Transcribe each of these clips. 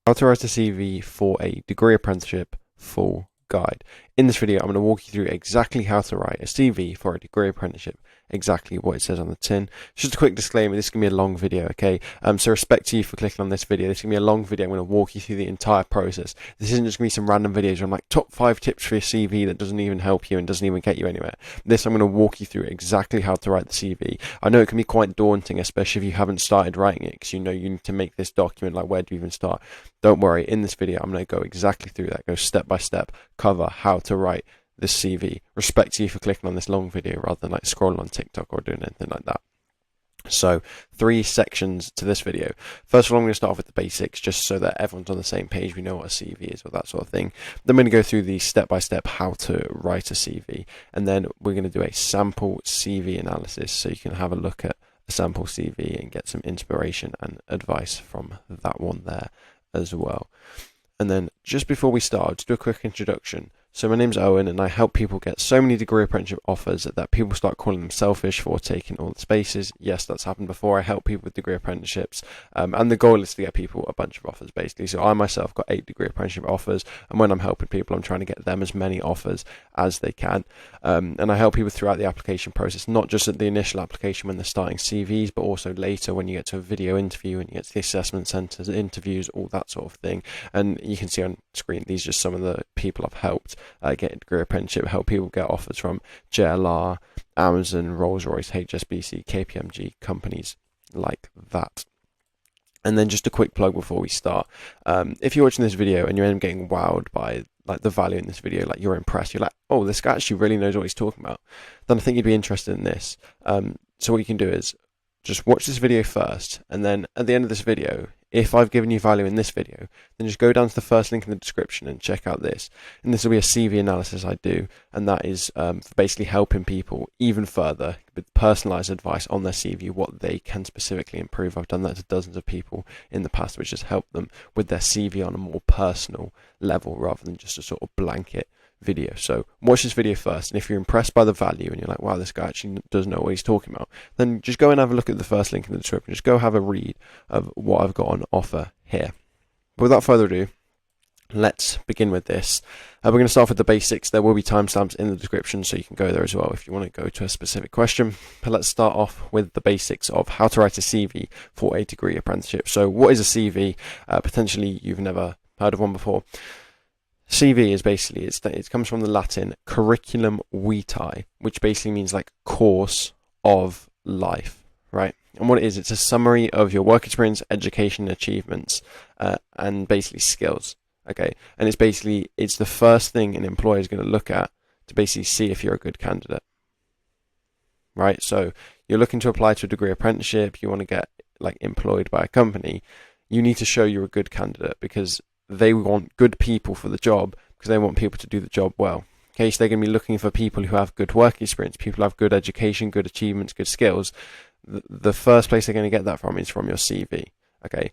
How to write a CV for a degree apprenticeship full guide. In this video, I'm going to walk you through exactly how to write a CV for a degree apprenticeship, exactly what it says on the tin. Just a quick disclaimer, this is going to be a long video, okay? So respect to you for clicking on this video. This is going to be a long video. I'm going to walk you through the entire process. This isn't just going to be some random videos where I'm like, top 5 tips for your CV that doesn't even help you and doesn't even get you anywhere. This, I'm going to walk you through exactly how to write the CV. I know it can be quite daunting, especially if you haven't started writing it, because you know you need to make this document, like where do you even start? Don't worry, in this video, I'm going to go exactly through that, go step by step, cover how to write this CV. Respect to you for clicking on this long video rather than like scrolling on TikTok or doing anything like that. So 3 sections to this video. First of all, I'm going to start off with the basics just so that everyone's on the same page. We know what a CV is or that sort of thing. Then we're going to go through the step-by-step how to write a CV. And then we're going to do a sample CV analysis so you can have a look at a sample CV and get some inspiration and advice from that one there as well. And then just before we start, I'll just do a quick introduction. So my name's Owen and I help people get so many degree apprenticeship offers that people start calling them selfish for taking all the spaces. Yes, that's happened before. I help people with degree apprenticeships and the goal is to get people a bunch of offers basically. So I myself got 8 degree apprenticeship offers, and when I'm helping people, I'm trying to get them as many offers as they can. And I help people throughout the application process, not just at the initial application when they're starting CVs, but also later when you get to a video interview and you get to the assessment centres, interviews, all that sort of thing. And you can see on screen, these are just some of the people I've helped get a degree apprenticeship, help people get offers from JLR, Amazon, Rolls-Royce, HSBC, KPMG, companies like that. And then just a quick plug before we start. If you're watching this video and you end up getting wowed by like the value in this video, like you're impressed, you're like, oh, this guy actually really knows what he's talking about, then I think you'd be interested in this. So what you can do is just watch this video first, and then at the end of this video, if I've given you value in this video, then just go down to the first link in the description and check out this. And this will be a CV analysis I do, and that is for basically helping people even further with personalised advice on their CV, what they can specifically improve. I've done that to dozens of people in the past, which has helped them with their CV on a more personal level rather than just a sort of blanket video. So watch this video first, and if you're impressed by the value and you're like, wow, this guy actually does know what he's talking about, then just go and have a look at the first link in the description. Just go have a read of what I've got on offer here. But without further ado, let's begin with this. We're going to start with the basics. There will be timestamps in the description, so you can go there as well if you want to go to a specific question. But let's start off with the basics of how to write a CV for a degree apprenticeship. So what is a CV? Potentially you've never heard of one before. CV is basically, it comes from the Latin curriculum vitae, which basically means like course of life, right? And what it is, it's a summary of your work experience, education, achievements, and basically skills, okay? And it's the first thing an employer is going to look at to basically see if you're a good candidate, right? So you're looking to apply to a degree apprenticeship, you want to get like employed by a company, you need to show you're a good candidate because they want good people for the job because they want people to do the job well. Okay, so they're going to be looking for people who have good work experience, people who have good education, good achievements, good skills. The first place they're going to get that from is from your CV, okay?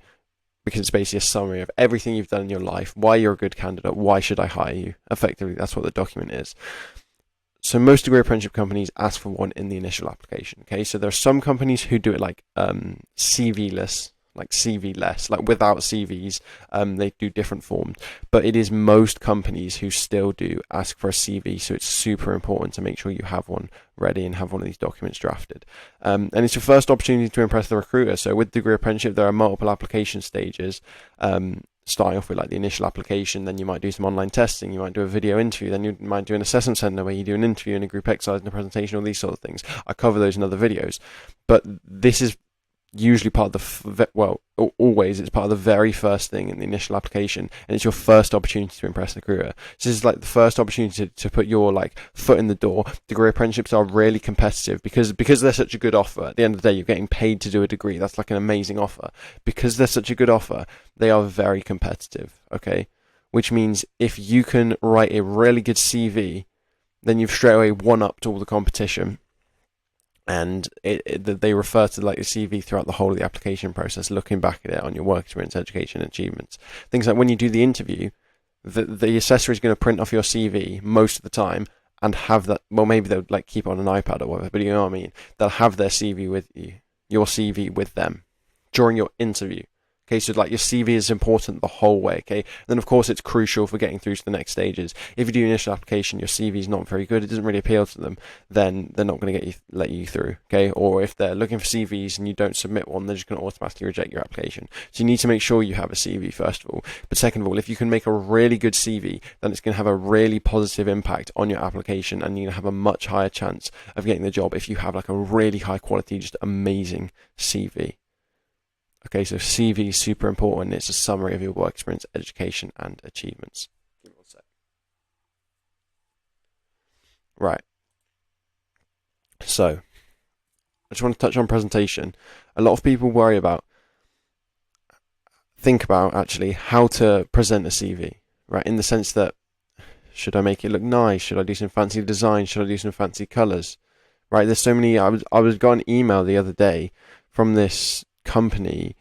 Because it's basically a summary of everything you've done in your life, why you're a good candidate, why should I hire you? Effectively, that's what the document is. So most degree apprenticeship companies ask for one in the initial application, okay? So there are some companies who do it like CV-less, like CV-less, like without CVs, they do different forms, but it is most companies who still do ask for a CV, so it's super important to make sure you have one ready and have one of these documents drafted. And it's your first opportunity to impress the recruiter. So with degree apprenticeship, there are multiple application stages, starting off with like the initial application, then you might do some online testing, you might do a video interview, then you might do an assessment centre where you do an interview and a group exercise and a presentation, all these sort of things. I cover those in other videos, but this is usually part of always it's part of the very first thing in the initial application, and it's your first opportunity to impress the recruiter. So this is like the first opportunity to put your like foot in the door. Degree apprenticeships are really competitive because they're such a good offer. At the end of the day, you're getting paid to do a degree. That's like an amazing offer. Because they're such a good offer, they are very competitive, okay? Which means if you can write a really good CV, then you've straight away won up to all the competition. And they refer to like your CV throughout the whole of the application process, looking back at it on your work experience, education, achievements. Things like when you do the interview, the assessor is going to print off your CV most of the time and have that, well, maybe they'll like keep it on an iPad or whatever, but you know what I mean? They'll have their CV with you, your CV with them during your interview. Okay, so like your CV is important the whole way. Okay, and then of course it's crucial for getting through to the next stages. If you do initial application, your CV is not very good, it doesn't really appeal to them, then they're not going to let you through. Okay, or if they're looking for CVs and you don't submit one, they're just going to automatically reject your application. So you need to make sure you have a CV first of all. But second of all, if you can make a really good CV, then it's going to have a really positive impact on your application, and you're going to have a much higher chance of getting the job if you have like a really high quality, just amazing CV. Okay, so CV is super important. It's a summary of your work experience, education, and achievements. Give me one sec. Right. So, I just want to touch on presentation. A lot of people think about actually how to present a CV, right? In the sense that, should I make it look nice? Should I do some fancy design? Should I do some fancy colors? Right? There's so many. I got an email the other day from this company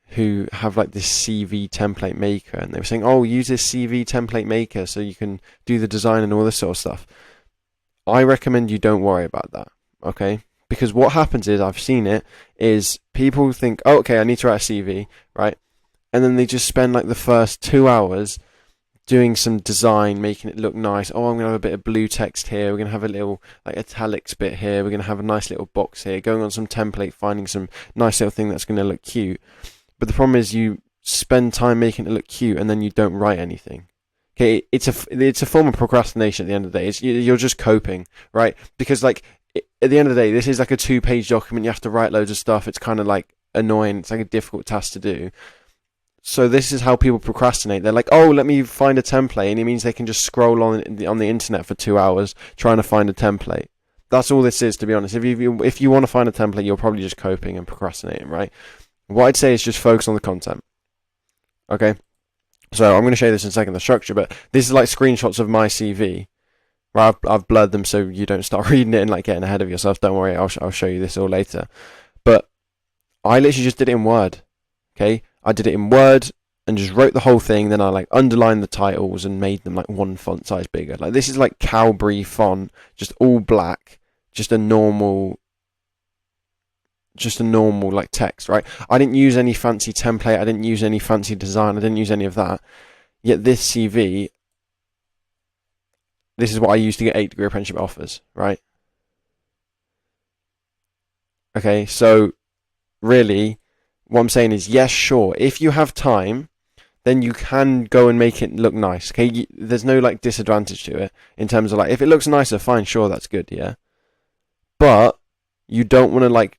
who have like this CV template maker, and they were saying, oh, use this CV template maker so you can do the design and all this sort of stuff. I recommend you don't worry about that, okay? Because what happens is, I've seen it, is people think, oh, okay, I need to write a CV, right? And then they just spend like the first 2 hours doing some design, making it look nice. Oh, I'm going to have a bit of blue text here. We're going to have a little like italics bit here. We're going to have a nice little box here. Going on some template, finding some nice little thing that's going to look cute. But the problem is you spend time making it look cute and then you don't write anything. Okay, it's a form of procrastination at the end of the day. You're just coping, right? Because like at the end of the day, this is like a 2-page document. You have to write loads of stuff. It's kind of like annoying. It's like a difficult task to do. So this is how people procrastinate. They're like, oh, let me find a template, and it means they can just scroll on the internet for 2 hours trying to find a template. That's all this is, to be honest. If you want to find a template, you're probably just coping and procrastinating, right? What I'd say is just focus on the content. Okay? So I'm going to show you this in a second, the structure, but this is like screenshots of my CV. Right? I've blurred them so you don't start reading it and like getting ahead of yourself. Don't worry, I'll show you this all later. But I literally just did it in Word. Okay? I did it in Word and just wrote the whole thing. Then I like underlined the titles and made them like one font size bigger. Like this is like Calibri font, just all black, just a normal like text, right? I didn't use any fancy template. I didn't use any fancy design. I didn't use any of that. Yet this CV, this is what I used to get 8-degree apprenticeship offers, right? Okay, so really, what I'm saying is, yes, sure, if you have time, then you can go and make it look nice. Okay, there's no like disadvantage to it in terms of like, if it looks nicer, fine, sure, that's good, yeah. But you don't want to like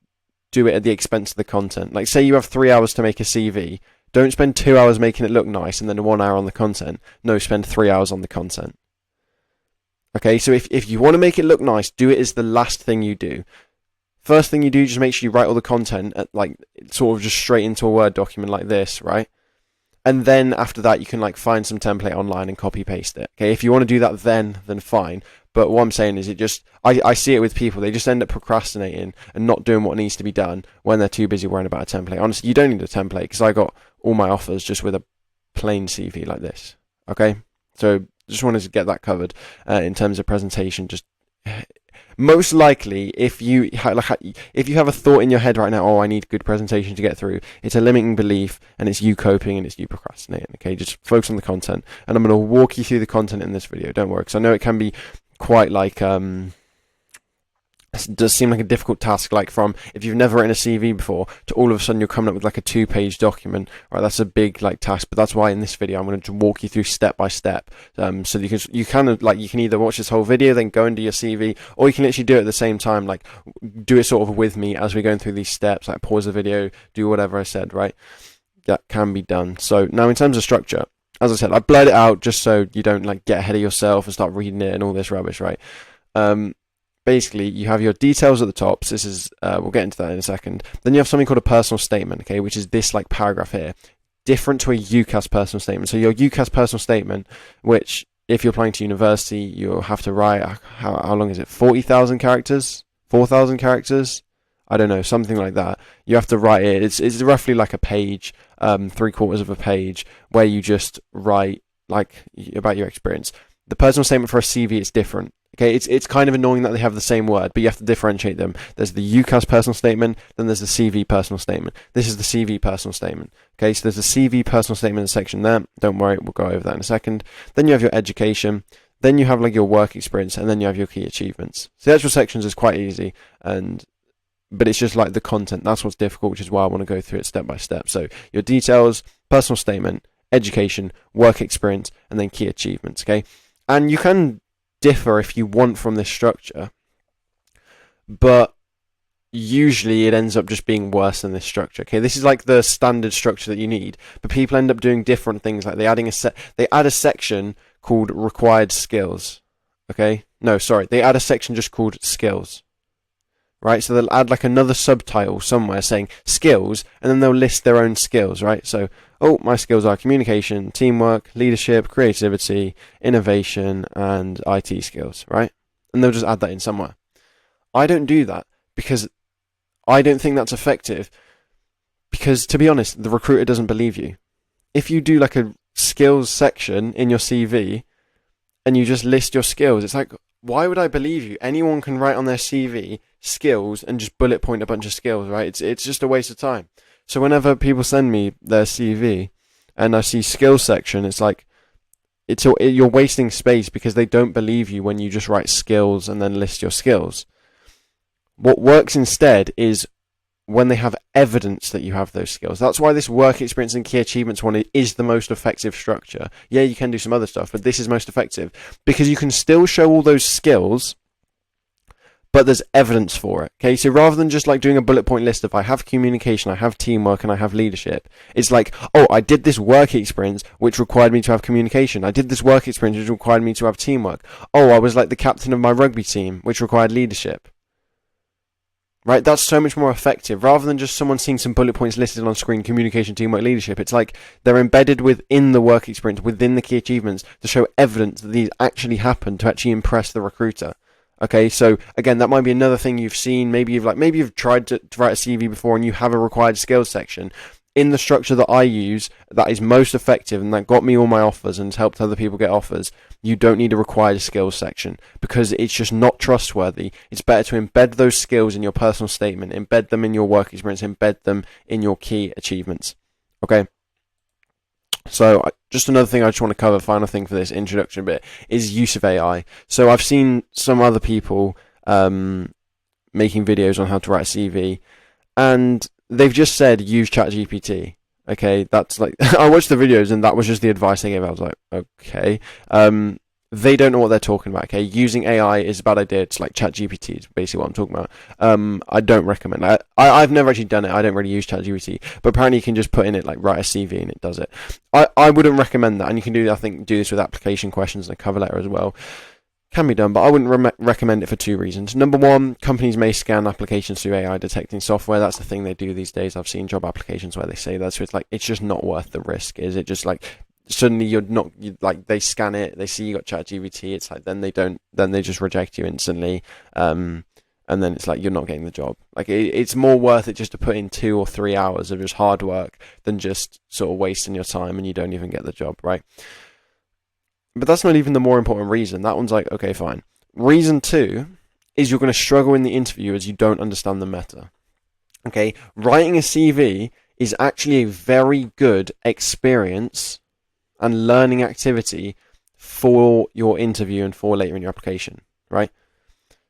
do it at the expense of the content. Like, say you have 3 hours to make a CV. Don't spend 2 hours making it look nice and then 1 hour on the content. No, spend 3 hours on the content. Okay, so if you want to make it look nice, do it as the last thing you do. First thing you do, just make sure you write all the content at like sort of just straight into a Word document like this, right? And then after that, you can like find some template online and copy paste it. Okay, if you want to do that, then fine. But what I'm saying is, I see it with people. They just end up procrastinating and not doing what needs to be done when they're too busy worrying about a template. Honestly, you don't need a template, because I got all my offers just with a plain CV like this. Okay, so just wanted to get that covered in terms of presentation. Just most likely, if you have a thought in your head right now, oh, I need good presentation to get through, it's a limiting belief, and it's you coping and it's you procrastinating. Okay, just focus on the content, and I'm going to walk you through the content in this video. Don't worry, because I know it can be quite like it does seem like a difficult task, like from if you've never written a CV before to all of a sudden you're coming up with like a 2-page document, right? That's a big like task, but that's why in this video I'm going to walk you through step by step, so you can either watch this whole video, then go and do your CV, or you can literally do it at the same time, like do it sort of with me as we're going through these steps, like pause the video, do whatever I said, right? That can be done. So now in terms of structure, as I said, I blurred it out just so you don't like get ahead of yourself and start reading it and all this rubbish, right? Basically, you have your details at the top. So this is, we'll get into that in a second. Then you have something called a personal statement, okay, which is this like paragraph here, different to a UCAS personal statement. So your UCAS personal statement, which if you're applying to university, you'll have to write, how long is it? 40,000 characters? 4,000 characters? I don't know, something like that. You have to write it. It's roughly like a page, 3/4 of a page, where you just write like about your experience. The personal statement for a CV is different. Okay, it's kind of annoying that they have the same word, but you have to differentiate them. There's the UCAS personal statement, then there's the CV personal statement. This is the CV personal statement. Okay, so there's a CV personal statement section there. Don't worry, we'll go over that in a second. Then you have your education. Then you have like your work experience, and then you have your key achievements. So the actual sections is quite easy, but it's just like the content. That's what's difficult, which is why I want to go through it step by step. So your details, personal statement, education, work experience, and then key achievements. Okay, and you can differ if you want from this structure, but usually it ends up just being worse than this structure. Okay, this is like the standard structure that you need, but people end up doing different things. Like they add a section called required skills. Okay, no, sorry, they add a section just called skills. Right, so they'll add like another subtitle somewhere saying skills, and then they'll list their own skills, right? So, oh, my skills are communication, teamwork, leadership, creativity, innovation, and IT skills, right? And they'll just add that in somewhere. I don't do that because I don't think that's effective, because to be honest, the recruiter doesn't believe you. If you do like a skills section in your CV and you just list your skills, it's like, why would I believe you? Anyone can write on their CV skills and just bullet point a bunch of skills, right? It's just a waste of time. So whenever people send me their CV and I see skills section, it's like you're wasting space because they don't believe you when you just write skills and then list your skills. What works instead is when they have evidence that you have those skills. That's why this work experience and key achievements one is the most effective structure. Yeah, you can do some other stuff, but this is most effective because you can still show all those skills, but there's evidence for it. Okay, so rather than just like doing a bullet point list of I have communication, I have teamwork, and I have leadership, it's like, oh, I did this work experience which required me to have communication. I did this work experience which required me to have teamwork. Oh, I was like the captain of my rugby team, which required leadership. Right, that's so much more effective. Rather than just someone seeing some bullet points listed on screen, communication, teamwork, leadership, it's like they're embedded within the work experience, within the key achievements, to show evidence that these actually happen, to actually impress the recruiter. Okay, so again, that might be another thing you've seen. Maybe you've tried to write a CV before and you have a required skills section. In the structure that I use, that is most effective and that got me all my offers and has helped other people get offers, you don't need a required skills section because it's just not trustworthy. It's better to embed those skills in your personal statement, embed them in your work experience, embed them in your key achievements. Okay? So just another thing I just want to cover, final thing for this introduction bit, is use of AI. So I've seen some other people making videos on how to write a CV, and they've just said use ChatGPT. Okay, that's like I watched the videos and that was just the advice they gave. I was like, okay. They don't know what they're talking about. Okay, using AI is a bad idea. It's like ChatGPT is basically what I'm talking about. I don't recommend that. I've never actually done it. I don't really use ChatGPT, but apparently you can just put in it like write a CV and it does it. I wouldn't recommend that, and you can do this with application questions and a cover letter as well. Can be done, but I wouldn't recommend it for two reasons. Number one, companies may scan applications through AI detecting software. That's the thing they do these days. I've seen job applications where they say that, so it's like it's just not worth the risk. Is it just like suddenly like they scan it, they see you got ChatGPT, it's like then they just reject you instantly, and then it's like you're not getting the job. Like it's more worth it just to put in 2 or 3 hours of just hard work than just sort of wasting your time and you don't even get the job, right? But that's not even the more important reason. That one's like, okay, fine. Reason 2 is you're going to struggle in the interview as you don't understand the meta. Okay, writing a CV is actually a very good experience and learning activity for your interview and for later in your application, right?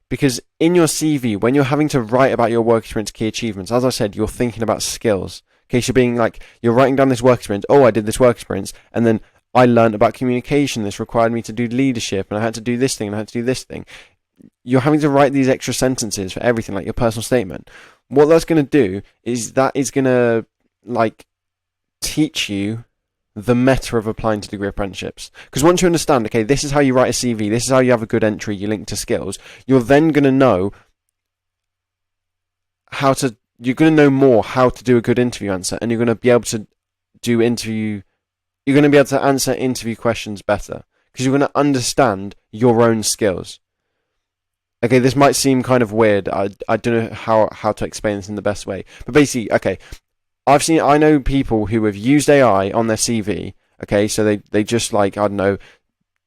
Because in your CV, when you're having to write about your work experience, key achievements, as I said, you're thinking about skills. Okay, so you're writing down this work experience. Oh, I did this work experience, and then I learned about communication. This required me to do leadership, and I had to do this thing, and I had to do this thing. You're having to write these extra sentences for everything, like your personal statement. What that's going to do is that is going to teach you the meta of applying to degree apprenticeships. Because once you understand, okay, this is how you write a CV, this is how you have a good entry, you link to skills, you're then going to know you're going to know more how to do a good interview answer, and you're going to be able to you're going to be able to answer interview questions better because you're going to understand your own skills. Okay, this might seem kind of weird. I don't know how to explain this in the best way. But basically, okay, I know people who have used AI on their CV. Okay, so they just like, I don't know,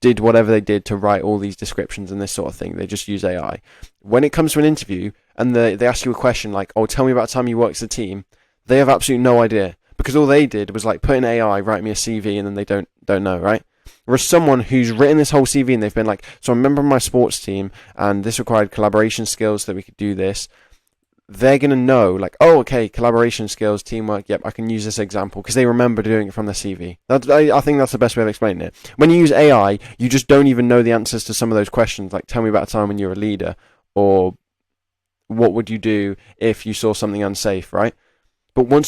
did whatever they did to write all these descriptions and this sort of thing. They just use AI. When it comes to an interview and they ask you a question like, oh, tell me about a time you worked as a team, they have absolutely no idea, because all they did was like put in AI, write me a CV, and then they don't know, right? Whereas someone who's written this whole CV and they've been like, so I remember my sports team and this required collaboration skills so that we could do this, they're going to know, like, oh, okay, collaboration skills, teamwork, yep, I can use this example, because they remember doing it from their CV. I think that's the best way of explaining it. When you use AI, you just don't even know the answers to some of those questions, like, tell me about a time when you were a leader, or what would you do if you saw something unsafe, right? But when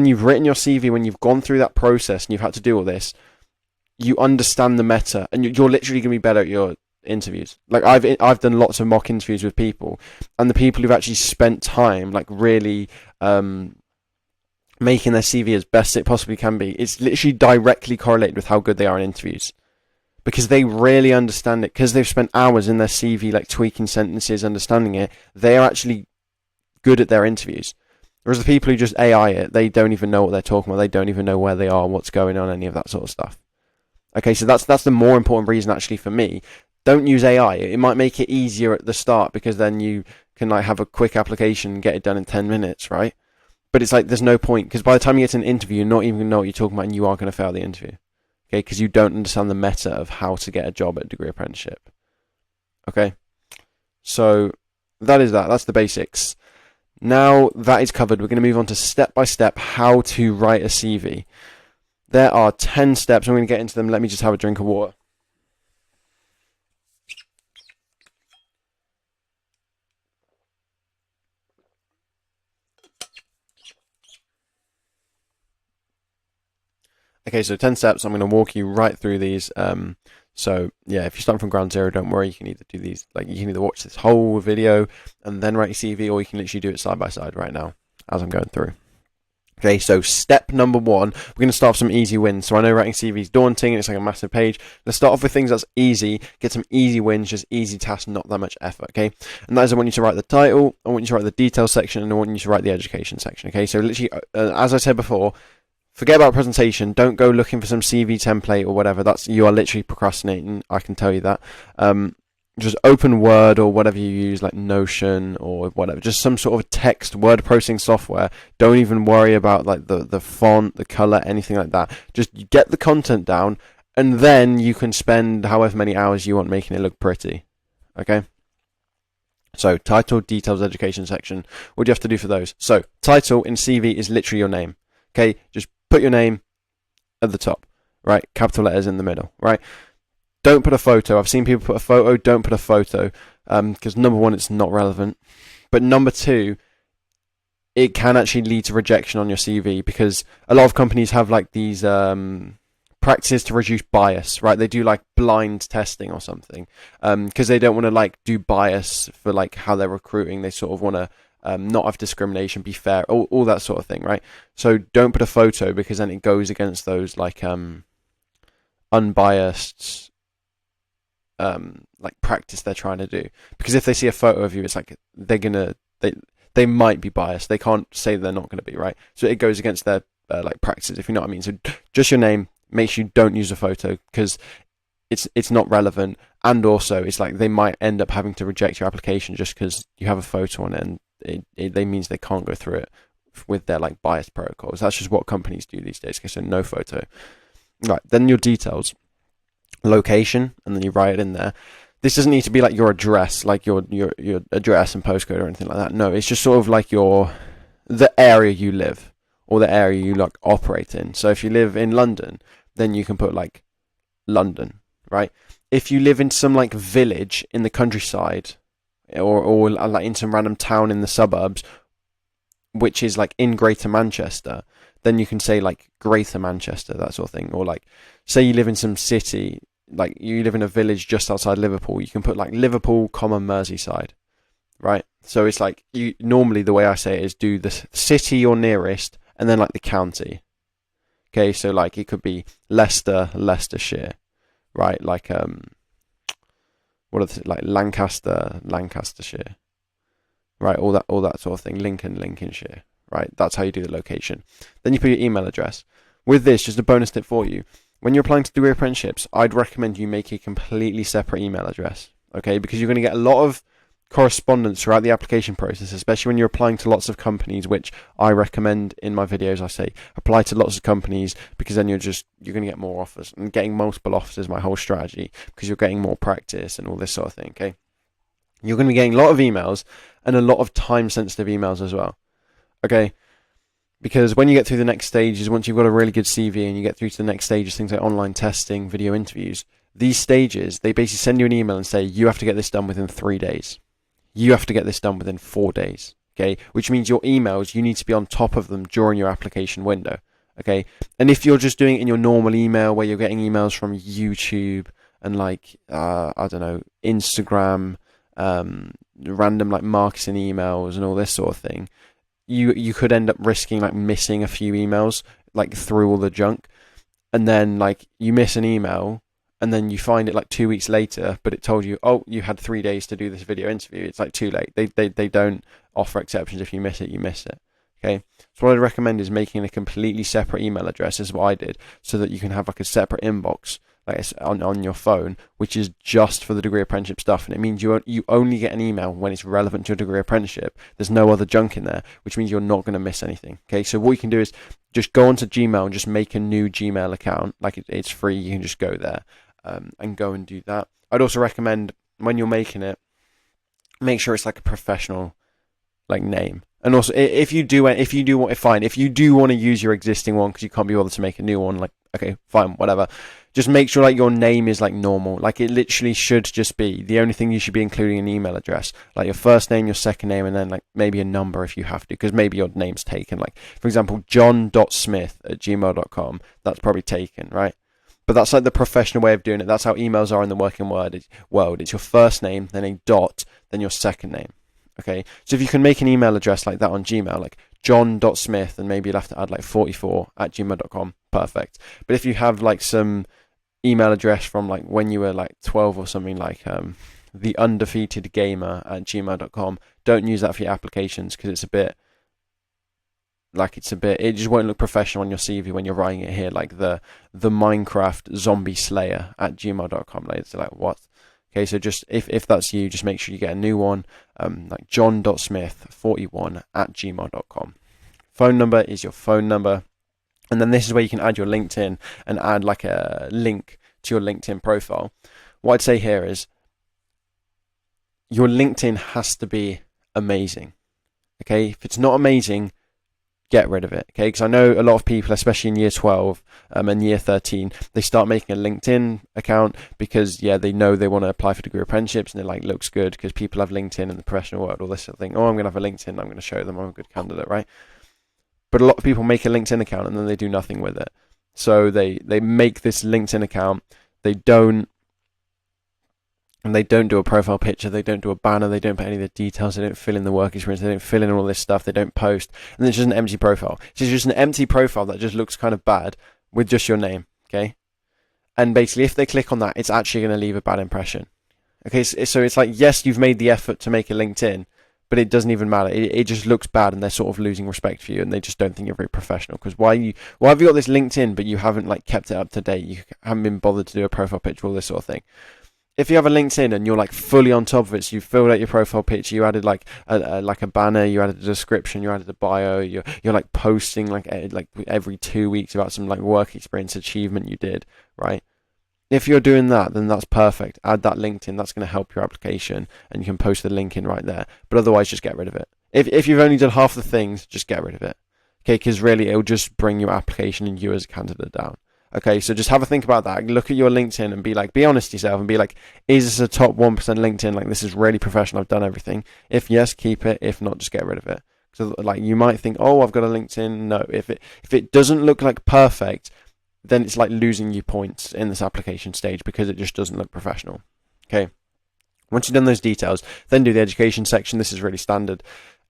you've written your CV, when you've gone through that process and you've had to do all this, you understand the meta, and you're literally going to be better at your interviews. Like I've done lots of mock interviews with people, and the people who've actually spent time like really making their CV as best it possibly can be, it's literally directly correlated with how good they are in interviews, because they really understand it, because they've spent hours in their CV like tweaking sentences, understanding it. They're actually good at their interviews. Whereas the people who just AI it, they don't even know what they're talking about. They don't even know where they are, what's going on, any of that sort of stuff. Okay, so that's the more important reason actually for me. Don't use AI. It might make it easier at the start, because then you can like have a quick application and get it done in 10 minutes, right? But it's like there's no point, because by the time you get to an interview, you're not even going to know what you're talking about, and you are going to fail the interview. Okay, because you don't understand the meta of how to get a job at a degree apprenticeship. Okay, so that's the basics. Now that is covered, we're going to move on to step by step how to write a CV. There are 10 steps. I'm going to get into them. Let me just have a drink of water. Okay, so 10 steps. I'm going to walk you right through these. So yeah, if you start from ground zero, don't worry. You can either do these, like you can either watch this whole video and then write your CV, or you can literally do it side by side right now as I'm going through. Okay, so step number one, we're going to start with some easy wins. So I know writing CV is daunting, and it's like a massive page. Let's start off with things that's easy, get some easy wins, just easy tasks, not that much effort, okay? And that is, I want you to write the title, I want you to write the details section, and I want you to write the education section, okay? So literally, as I said before, forget about presentation. Don't go looking for some CV template or whatever. You are literally procrastinating, I can tell you that. Just open Word or whatever you use, like Notion or whatever, just some sort of text word processing software. Don't even worry about like the font, the color, anything like that. Just get the content down, and then you can spend however many hours you want making it look pretty. Okay? So title, details, education section. What do you have to do for those? So title in CV is literally your name. Okay? Just put your name at the top, right? Capital letters in the middle, right? Don't put a photo. I've seen people put a photo. Don't put a photo, because number one, it's not relevant. But number two, it can actually lead to rejection on your CV, because a lot of companies have like these practices to reduce bias, right? They do like blind testing or something, because they don't want to like do bias for like how they're recruiting. They sort of want to not have discrimination, be fair, all that sort of thing, right? So don't put a photo, because then it goes against those like unbiased like practice they're trying to do. Because if they see a photo of you, it's like they might be biased. They can't say they're not going to be, right? So it goes against their like practices, if you know what I mean. So just your name. Make sure you don't use a photo, because it's not relevant, and also it's like they might end up having to reject your application just because you have a photo on it, and it means they can't go through it with their like bias protocols. That's just what companies do these days. Okay, so no photo. Right, then your details. Location, and then you write it in there. This doesn't need to be like your address, like your address and postcode or anything like that. No, it's just sort of like the area you live, or the area you like operate in. So if you live in London, then you can put like London, right? If you live in some like village in the countryside, or like in some random town in the suburbs, which is like in Greater Manchester, then you can say like Greater Manchester, that sort of thing. Or like, say you live in some city, like you live in a village just outside Liverpool, you can put like Liverpool, Merseyside, right? So it's like, normally the way I say it is do the city you're nearest, and then like the county. Okay, so like it could be Leicester, Leicestershire, right? Like like Lancaster, Lancastershire, right? All that sort of thing. Lincoln, Lincolnshire, right? That's how you do the location. Then you put your email address. With this, just a bonus tip for you. when you're applying to degree apprenticeships, I'd recommend you make a completely separate email address, okay? Because you're going to get a lot of correspondence throughout the application process, especially when you're applying to lots of companies, which I recommend in my videos. I say apply to lots of companies, because then you're going to get more offers, and getting multiple offers is my whole strategy, because you're getting more practice and all this sort of thing, okay? You're going to be getting a lot of emails, and a lot of time sensitive emails as well, okay? Because when you get through the next stages, once you've got a really good CV and you get through to the next stages, things like online testing, video interviews, these stages, they basically send you an email and say, you have to get this done within 3 days. You have to get this done within 4 days, okay? Which means your emails, you need to be on top of them during your application window, okay? And if you're just doing it in your normal email, where you're getting emails from YouTube and like, I don't know, Instagram, random like marketing emails and all this sort of thing, you could end up risking like missing a few emails like through all the junk, and then like you miss an email and then you find it like 2 weeks later, but it told you, oh, you had 3 days to do this video interview. It's like too late. They don't offer exceptions. If you miss it, you miss it, okay? So what I'd recommend is making a completely separate email address. This is what I did, so that you can have like a separate inbox like on your phone, which is just for the degree apprenticeship stuff, and it means you only get an email when it's relevant to your degree apprenticeship. There's no other junk in there, which means you're not going to miss anything, okay? So what you can do is just go onto Gmail and just make a new Gmail account. Like it's free, you can just go there and go and do that. I'd also recommend, when you're making it, make sure it's like a professional like name. And also, if you do want to use your existing one because you can't be bothered to make a new one, like, okay, fine, whatever. Just make sure like your name is like normal. Like it literally should just be, the only thing you should be including an email address, like your first name, your second name, and then like maybe a number if you have to, because maybe your name's taken. Like, for example, john.smith@gmail.com, that's probably taken, right? But that's like the professional way of doing it. That's how emails are in the working world. It's your first name, then a dot, then your second name. Okay, so if you can make an email address like that on Gmail, like john.smith, and maybe you'll have to add like 44@gmail.com, perfect. But if you have like some email address from like when you were like 12 or something, like the undefeated gamer@gmail.com, don't use that for your applications, because it just won't look professional on your CV when you're writing it here, like the Minecraft zombie slayer@gmail.com. Like, it's like, what? Okay, so just if that's you, just make sure you get a new one, like john.smith41@gmail.com. Phone number is your phone number. And then this is where you can add your LinkedIn and add like a link to your LinkedIn profile. What I'd say here is your LinkedIn has to be amazing. Okay, if it's not amazing, get rid of it, okay? Because I know a lot of people, especially in year 12 and year 13, they start making a LinkedIn account because, yeah, they know they want to apply for degree apprenticeships, and it like looks good because people have LinkedIn in the professional world, all this sort of thing. Oh, I'm going to have a LinkedIn, I'm going to show them I'm a good candidate, right? But a lot of people make a LinkedIn account and then they do nothing with it. So they make this LinkedIn account, they don't do a profile picture, they don't do a banner, they don't put any of the details, they don't fill in the work experience, they don't fill in all this stuff, they don't post, and it's just an empty profile. So it's just an empty profile that just looks kind of bad with just your name, okay? And basically, if they click on that, it's actually going to leave a bad impression. Okay, so it's like, yes, you've made the effort to make a LinkedIn, but it doesn't even matter. It just looks bad, and they're sort of losing respect for you, and they just don't think you're very professional. Because why have you got this LinkedIn, but you haven't like kept it up to date? You haven't been bothered to do a profile picture, all this sort of thing. If you have a LinkedIn and you're like fully on top of it, so you filled out your profile picture, you added like a banner, you added a description, you added a bio, you're like posting like every 2 weeks about some like work experience achievement you did, right? If you're doing that, then that's perfect. Add that LinkedIn. That's going to help your application, and you can post the link in right there. But otherwise, just get rid of it. If you've only done half the things, just get rid of it. Okay, because really, it'll just bring your application and you as a candidate down. Okay, so just have a think about that. Look at your LinkedIn and be like, be honest to yourself and be like, is this a top 1% LinkedIn? Like, this is really professional. I've done everything. If yes, keep it. If not, just get rid of it. So like, you might think, oh, I've got a LinkedIn. No, if it doesn't look like perfect, then it's like losing you points in this application stage because it just doesn't look professional. Okay. Once you've done those details, then do the education section. This is really standard.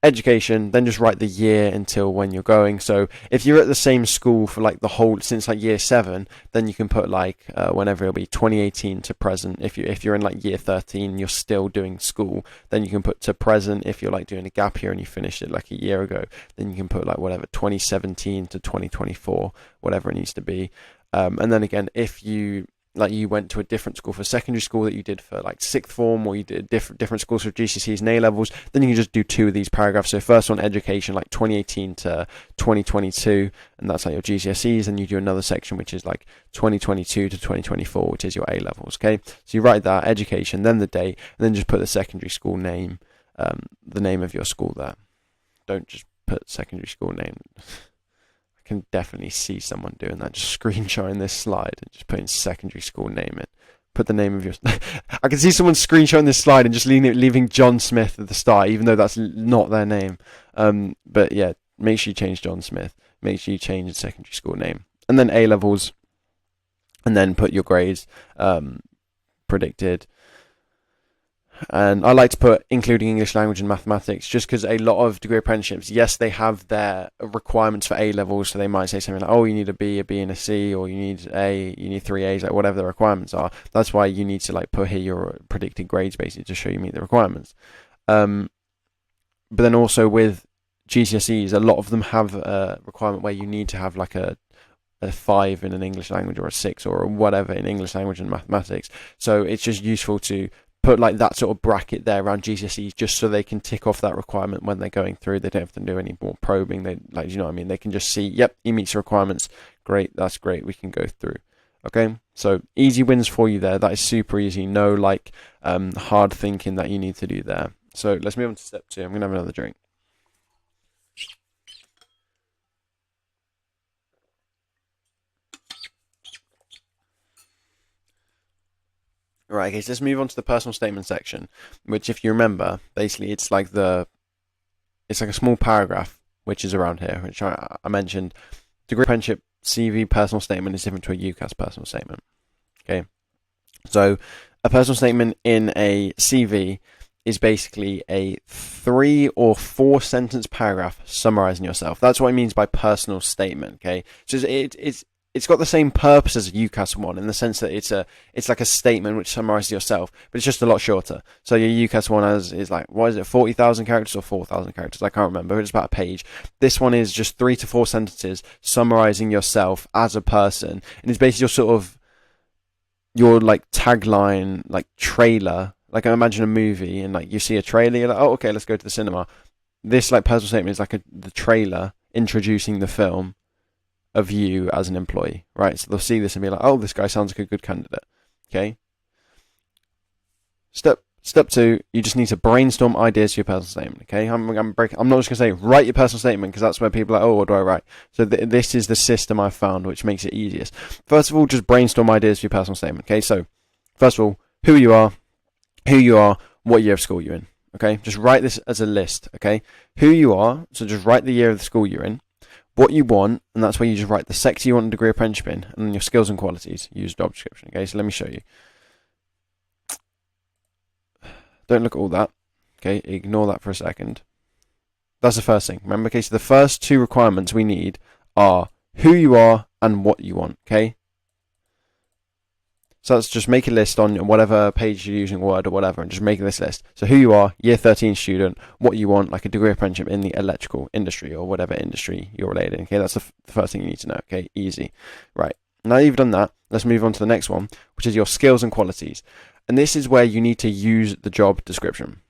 Education, then just write the year until when you're going. So if you're at the same school for like the whole, since like year 7, then you can put like whenever it'll be 2018 to present. If you're in like year 13, you're still doing school, then you can put to present. If you're like doing a gap year and you finished it like a year ago, then you can put like whatever 2017 to 2024, whatever it needs to be. And then again, if you went to a different school for secondary school that you did for like sixth form, or you did different schools for GCSEs and A levels, then you can just do 2 of these paragraphs. So first one, education, like 2018 to 2022, and that's like your GCSEs, and you do another section which is like 2022 to 2024, which is your A levels. Okay, so you write that education, then the date, and then just put the secondary school name, the name of your school there. Don't just put secondary school name. Can definitely see someone doing that, just screenshotting this slide and just putting secondary school name in. Put the name of your... I can see someone screenshotting this slide and just leaving John Smith at the start, even though that's not their name. But yeah, make sure you change John Smith. Make sure you change the secondary school name. And then A levels, and then put your grades, predicted. And I like to put including English language and mathematics, just because a lot of degree apprenticeships, yes, they have their requirements for A levels, so they might say something like, oh, you need a B and a C, or you need 3 A's, like whatever the requirements are. That's why you need to like put here your predicted grades basically to show you meet the requirements. But then also with GCSEs, a lot of them have a requirement where you need to have like a 5 in an English language, or a 6 or whatever in English language and mathematics. So it's just useful to put like that sort of bracket there around GCSEs, just so they can tick off that requirement when they're going through. They don't have to do any more probing. They, like, you know what I mean? They can just see, yep, he meets the requirements. Great, that's great. We can go through. Okay, so easy wins for you there. That is super easy. No like hard thinking that you need to do there. So let's move on to step 2. I'm gonna have another drink. Right, okay, so let's move on to the personal statement section, which, if you remember, basically it's like a small paragraph, which is around here, which I mentioned. Degree apprenticeship CV personal statement is different to a UCAS personal statement. Okay, so a personal statement in a CV is basically a 3 or 4 sentence paragraph summarizing yourself. That's what it means by personal statement. Okay, so it's got the same purpose as a UCAS one, in the sense that it's like a statement which summarizes yourself, but it's just a lot shorter. So your UCAS one is like, what is it, 40,000 characters or 4,000 characters? I can't remember. It's about a page. This one is just 3 to 4 sentences summarizing yourself as a person, and it's basically your like tagline, like trailer. Like, I imagine a movie, and like you see a trailer, you're like, oh, okay, let's go to the cinema. This like personal statement is like the trailer introducing the film of you as an employee, right? So they'll see this and be like, oh, this guy sounds like a good candidate. Okay. Step 2, you just need to brainstorm ideas for your personal statement. Okay, I'm not just going to say write your personal statement, because that's where people are like, oh, what do I write? So this is the system I've found which makes it easiest. First of all, just brainstorm ideas for your personal statement. Okay, so first of all, who you are, what year of school you're in. Okay, just write this as a list. Okay, who you are, so just write the year of the school you're in. What you want, and that's where you just write the sector you want a degree apprenticeship in, and then your skills and qualities. Use job description. Okay, so let me show you. Don't look at all that. Okay, ignore that for a second. That's the first thing. Remember, okay, so the first 2 requirements we need are who you are and what you want. Okay, so let's just make a list on whatever page you're using, Word or whatever, and just make this list. So who you are, year 13 student, what you want, like a degree apprenticeship in the electrical industry or whatever industry you're related in. Okay, that's the first thing you need to know. Okay, easy. Right, now you've done that, let's move on to the next one, which is your skills and qualities. And this is where you need to use the job description.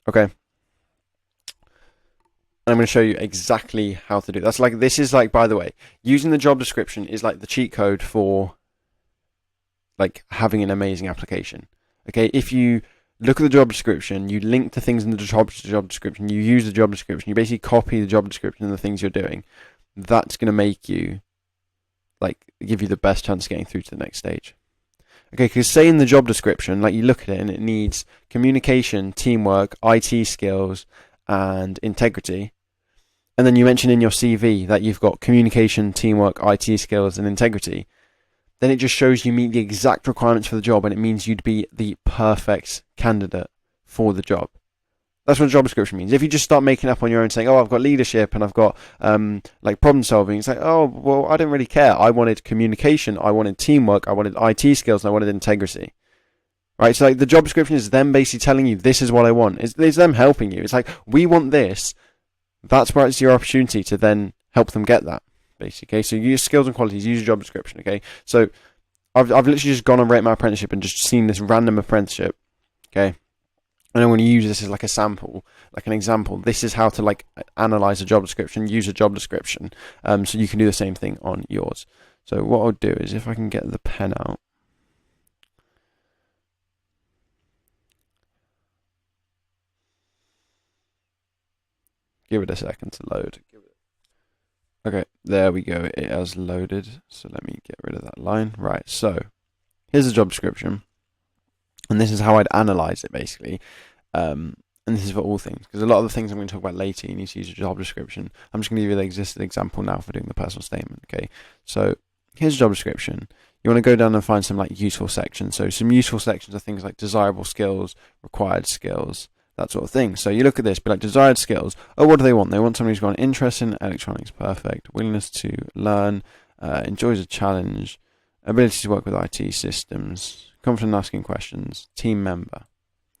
Okay, and I'm going to show you exactly how to do that. This is like, by the way, using the job description is like the cheat code for like having an amazing application. Okay, if you look at the job description, you link to things in the job description, you use the job description, you basically copy the job description and the things you're doing, that's going to make you, like, give you the best chance of getting through to the next stage. Okay, because say in the job description, like, you look at it and it needs communication, teamwork, IT skills, and integrity. And then you mention in your CV that you've got communication, teamwork, IT skills, and integrity. Then it just shows you meet the exact requirements for the job, and it means you'd be the perfect candidate for the job. That's what a job description means. If you just start making up on your own, saying, oh, I've got leadership and I've got like problem solving, it's like, oh, well, I didn't really care. I wanted communication, I wanted teamwork, I wanted IT skills, and I wanted integrity. Right? So like the job description is them basically telling you, this is what I want. It's them helping you. It's like, we want this. That's where it's your opportunity to then help them get that. basically. Okay, so use skills and qualities, use your job description. Okay, so I've literally just gone and rate my apprenticeship and just seen this random apprenticeship. Okay, and I'm going to use this as like a sample, like an example. This is how to like analyze a job description, use a job description. So you can do the same thing on yours. So what I'll do is, if I can get the pen out. Give it a second to load. Okay, there we go. It has loaded. So let me get rid of that line. Right, so here's the job description. And this is how I'd analyze it, basically. And this is for all things. Because a lot of the things I'm going to talk about later, you need to use your job description. I'm just going to give you the existing example now for doing the personal statement. Okay, so here's a job description. You want to go down and find some like useful sections. So some useful sections are things like desirable skills, required skills, that sort of thing. So you look at this, be like, desired skills. Oh, what do they want? They want somebody who's got an interest in electronics. Perfect. Willingness to learn, enjoys a challenge, ability to work with IT systems, confident in asking questions, team member.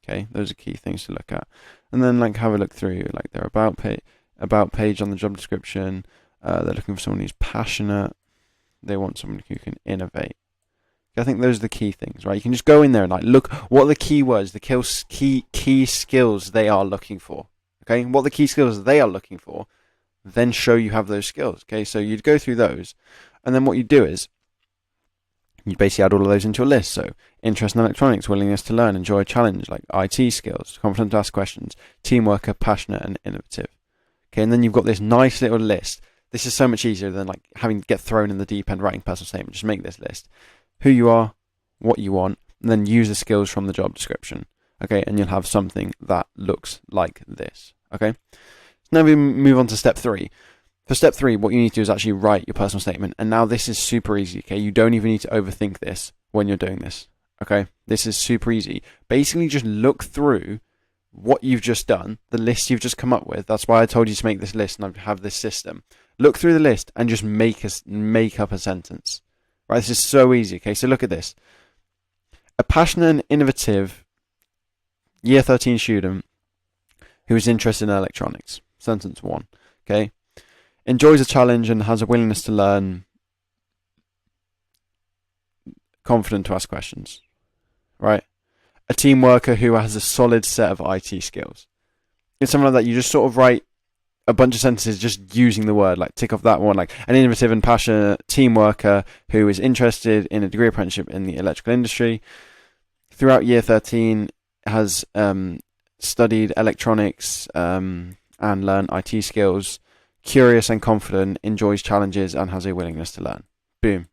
Okay, those are key things to look at. And then like have a look through like their about page on the job description. They're looking for someone who's passionate. They want someone who can innovate. I think those are the key things, right? You can just go in there and like look what are the keywords, the key skills they are looking for. Okay, what are the key skills they are looking for, then show you have those skills. Okay, so you'd go through those, and then what you do is you basically add all of those into a list. So interest in electronics, willingness to learn, enjoy a challenge, like IT skills, confident to ask questions, team worker, passionate and innovative. Okay, and then you've got this nice little list. This is so much easier than like having to get thrown in the deep end writing personal statement. Just make this list. Who you are, what you want, and then use the skills from the job description. Okay, and you'll have something that looks like this. Okay, now we move on to step 3. For step 3, what you need to do is actually write your personal statement. And now this is super easy. Okay, you don't even need to overthink this when you're doing this. Okay, this is super easy. Basically, just look through what you've just done, the list you've just come up with. That's why I told you to make this list and I have this system. Look through the list and just make up a sentence. Right, this is so easy. Okay, so look at this. A passionate and innovative year 13 student who is interested in electronics. Sentence 1. Okay, enjoys a challenge and has a willingness to learn. Confident to ask questions. Right, a team worker who has a solid set of IT skills. It's something like that. You just sort of write a bunch of sentences just using the word, like tick off that one, like an innovative and passionate team worker who is interested in a degree apprenticeship in the electrical industry. Throughout year 13, has studied electronics and learned IT skills, curious and confident, enjoys challenges and has a willingness to learn. Boom.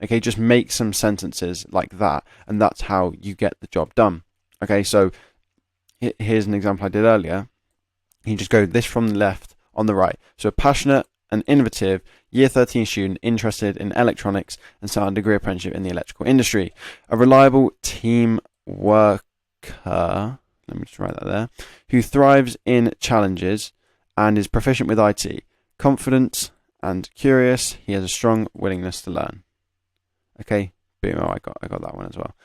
Okay, just make some sentences like that, and that's how you get the job done. Okay, so here's an example I did earlier. You just go this from the left on the right. So a passionate and innovative year 13 student interested in electronics and starting a degree apprenticeship in the electrical industry. A reliable team worker, let me just write that there, who thrives in challenges and is proficient with IT. Confident and curious, he has a strong willingness to learn. Okay, boom, oh, I got that one as well.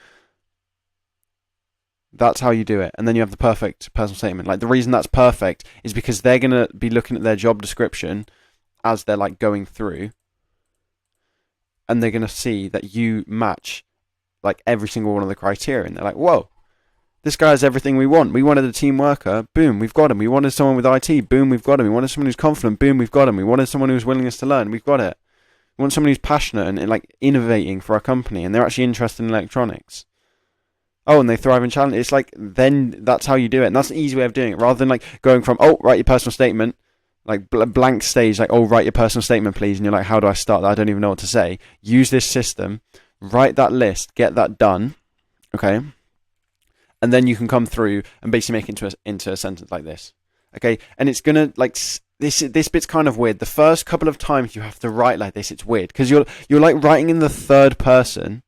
That's how you do it. And then you have the perfect personal statement. Like the reason that's perfect is because they're going to be looking at their job description as they're like going through, and they're going to see that you match like every single one of the criteria. And they're like, whoa, this guy has everything we want. We wanted a team worker. Boom, we've got him. We wanted someone with IT. Boom, we've got him. We wanted someone who's confident. Boom, we've got him. We wanted someone who's willingness to learn. We've got it. We want someone who's passionate and like innovating for our company, and they're actually interested in electronics. Oh, and they thrive in challenge. It's like, then that's how you do it. And that's an easy way of doing it. Rather than like going from, oh, write your personal statement, like blank stage, like, oh, write your personal statement, please. And you're like, how do I start that? I don't even know what to say. Use this system, write that list, get that done. Okay. And then you can come through and basically make it into a sentence like this. Okay. And it's going to like, this bit's kind of weird. The first couple of times you have to write like this, it's weird. Because you're like writing in the third person,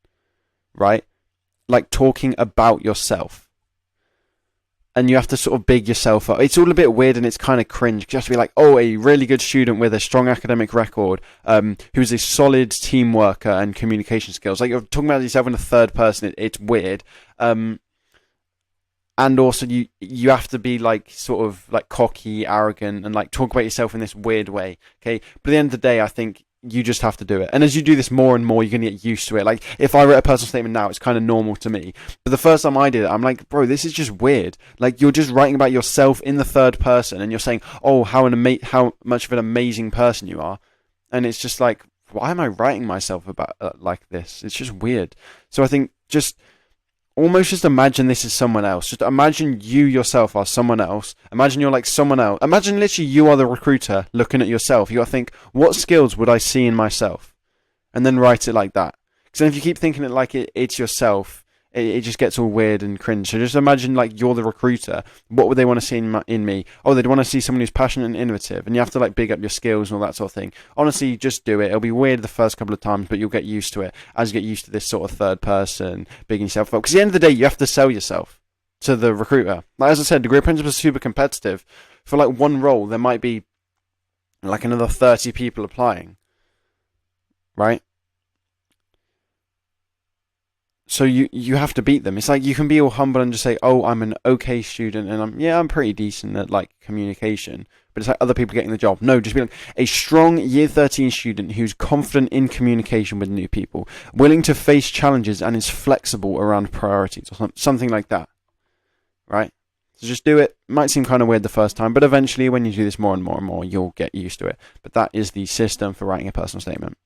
right? Like talking about yourself, and you have to sort of big yourself up. It's all a bit weird and it's kind of cringe. You have to be like, oh, a really good student with a strong academic record, who's a solid team worker and communication skills. Like you're talking about yourself in the third person. It's weird. And also you have to be like sort of like cocky, arrogant, and like talk about yourself in this weird way. Okay, but at the end of the day, I think you just have to do it. And as you do this more and more, you're going to get used to it. Like, if I write a personal statement now, it's kind of normal to me. But the first time I did it, I'm like, bro, this is just weird. Like, you're just writing about yourself in the third person, and you're saying, oh, how much of an amazing person you are. And it's just like, why am I writing myself about like this? It's just weird. So I think just imagine this is someone else. Just imagine you yourself are someone else. Imagine you're like someone else. Imagine literally you are the recruiter looking at yourself. You got to think, what skills would I see in myself? And then write it like that. Because then if you keep thinking it like it's yourself, it just gets all weird and cringe. So just imagine like you're the recruiter. What would they want to see in me? Oh, they'd want to see someone who's passionate and innovative. And you have to like big up your skills and all that sort of thing. Honestly, just do it. It'll be weird the first couple of times, but you'll get used to it as you get used to this sort of third person, bigging yourself up. Because at the end of the day, you have to sell yourself to the recruiter. Like, as I said, degree apprenticeship is super competitive. For like one role, there might be like another 30 people applying. Right? So you have to beat them. It's like you can be all humble and just say, oh, I'm an okay student and I'm pretty decent at like communication. But it's like other people getting the job. No, just be like a strong year 13 student who's confident in communication with new people, willing to face challenges and is flexible around priorities or something like that. Right? So just do it. It might seem kind of weird the first time, but eventually when you do this more and more and more, you'll get used to it. But that is the system for writing a personal statement.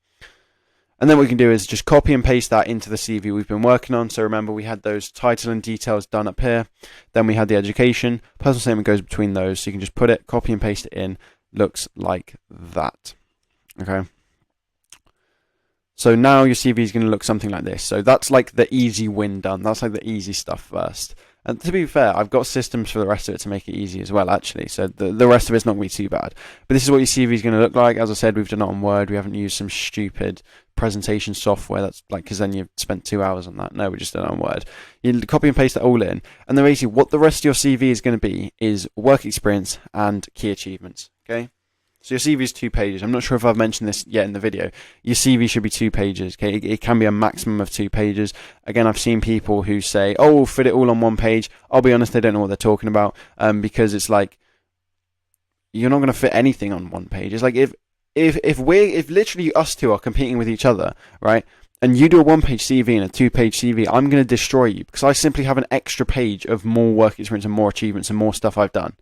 And then what we can do is just copy and paste that into the CV we've been working on. So remember, we had those title and details done up here. Then we had the education. Personal statement goes between those. So you can just put it, copy and paste it in. Looks like that. Okay. So now your CV is going to look something like this. So that's like the easy win done. That's like the easy stuff first. And to be fair, I've got systems for the rest of it to make it easy as well, actually. So the rest of it's not going to be too bad. But this is what your CV is going to look like. As I said, we've done it on Word. We haven't used some stupid presentation software that's like, because then you've spent 2 hours on that. No, we just done it on Word. You copy and paste it all in. And then basically what the rest of your CV is going to be is work experience and key achievements. Okay? So your CV is 2 pages. I'm not sure if I've mentioned this yet in the video. Your CV should be 2 pages. Okay, it can be a maximum of 2 pages. Again, I've seen people who say, "Oh, we'll fit it all on 1 page." I'll be honest, they don't know what they're talking about. Because it's like you're not going to fit anything on 1 page. It's like if literally us two are competing with each other, right? And you do a 1-page CV and a 2-page CV, I'm going to destroy you because I simply have an extra page of more work experience and more achievements and more stuff I've done.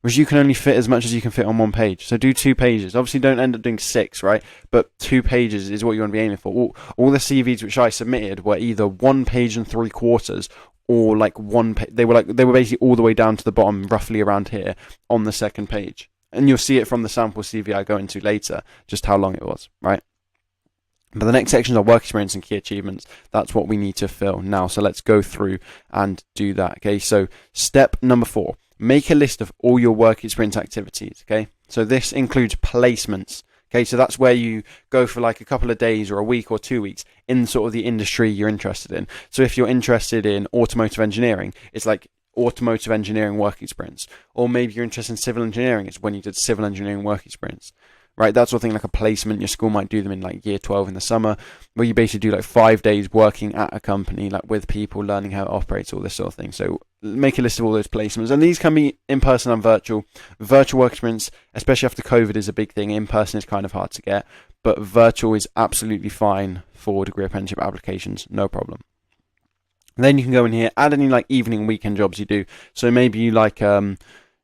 Whereas you can only fit as much as you can fit on 1 page. So do 2 pages. Obviously, don't end up doing 6, right? But 2 pages is what you want to be aiming for. All the CVs which I submitted were either 1 page and 3/4, or like 1 page. They were basically all the way down to the bottom, roughly around here, on the 2nd page. And you'll see it from the sample CV I go into later, just how long it was, right? But the next sections are work experience and key achievements. That's what we need to fill now. So let's go through and do that. Okay, so step number 4. Make a list of all your work experience activities, okay? So this includes placements, okay? So that's where you go for like a couple of days or a week or 2 weeks in sort of the industry you're interested in. So if you're interested in automotive engineering, it's like automotive engineering work experience. Or maybe you're interested in civil engineering, it's when you did civil engineering work experience. Right, that sort of thing, like a placement. Your school might do them in like year 12 in the summer, where you basically do like 5 days working at a company, like with people, learning how it operates, all this sort of thing. So make a list of all those placements, and these can be in person and virtual. Virtual work experience, especially after COVID, is a big thing. In person is kind of hard to get, but virtual is absolutely fine for degree apprenticeship applications, no problem. And then you can go in here, add any like evening, weekend jobs you do. So maybe you like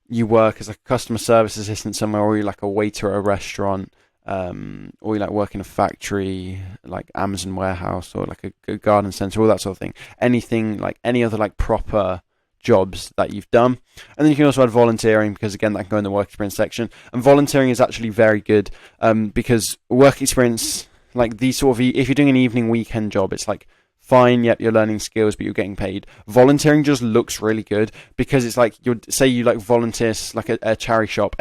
you work as a customer service assistant somewhere, or you're like a waiter at a restaurant, or you like work in a factory, like Amazon warehouse, or like a garden centre, all that sort of thing. Anything like any other like proper jobs that you've done. And then you can also add volunteering, because again, that can go in the work experience section. And volunteering is actually very good, because work experience, like these sort of, if you're doing an evening, weekend job, it's like, fine, yep, you're learning skills, but you're getting paid. Volunteering just looks really good, because it's like, you like volunteer like a charity shop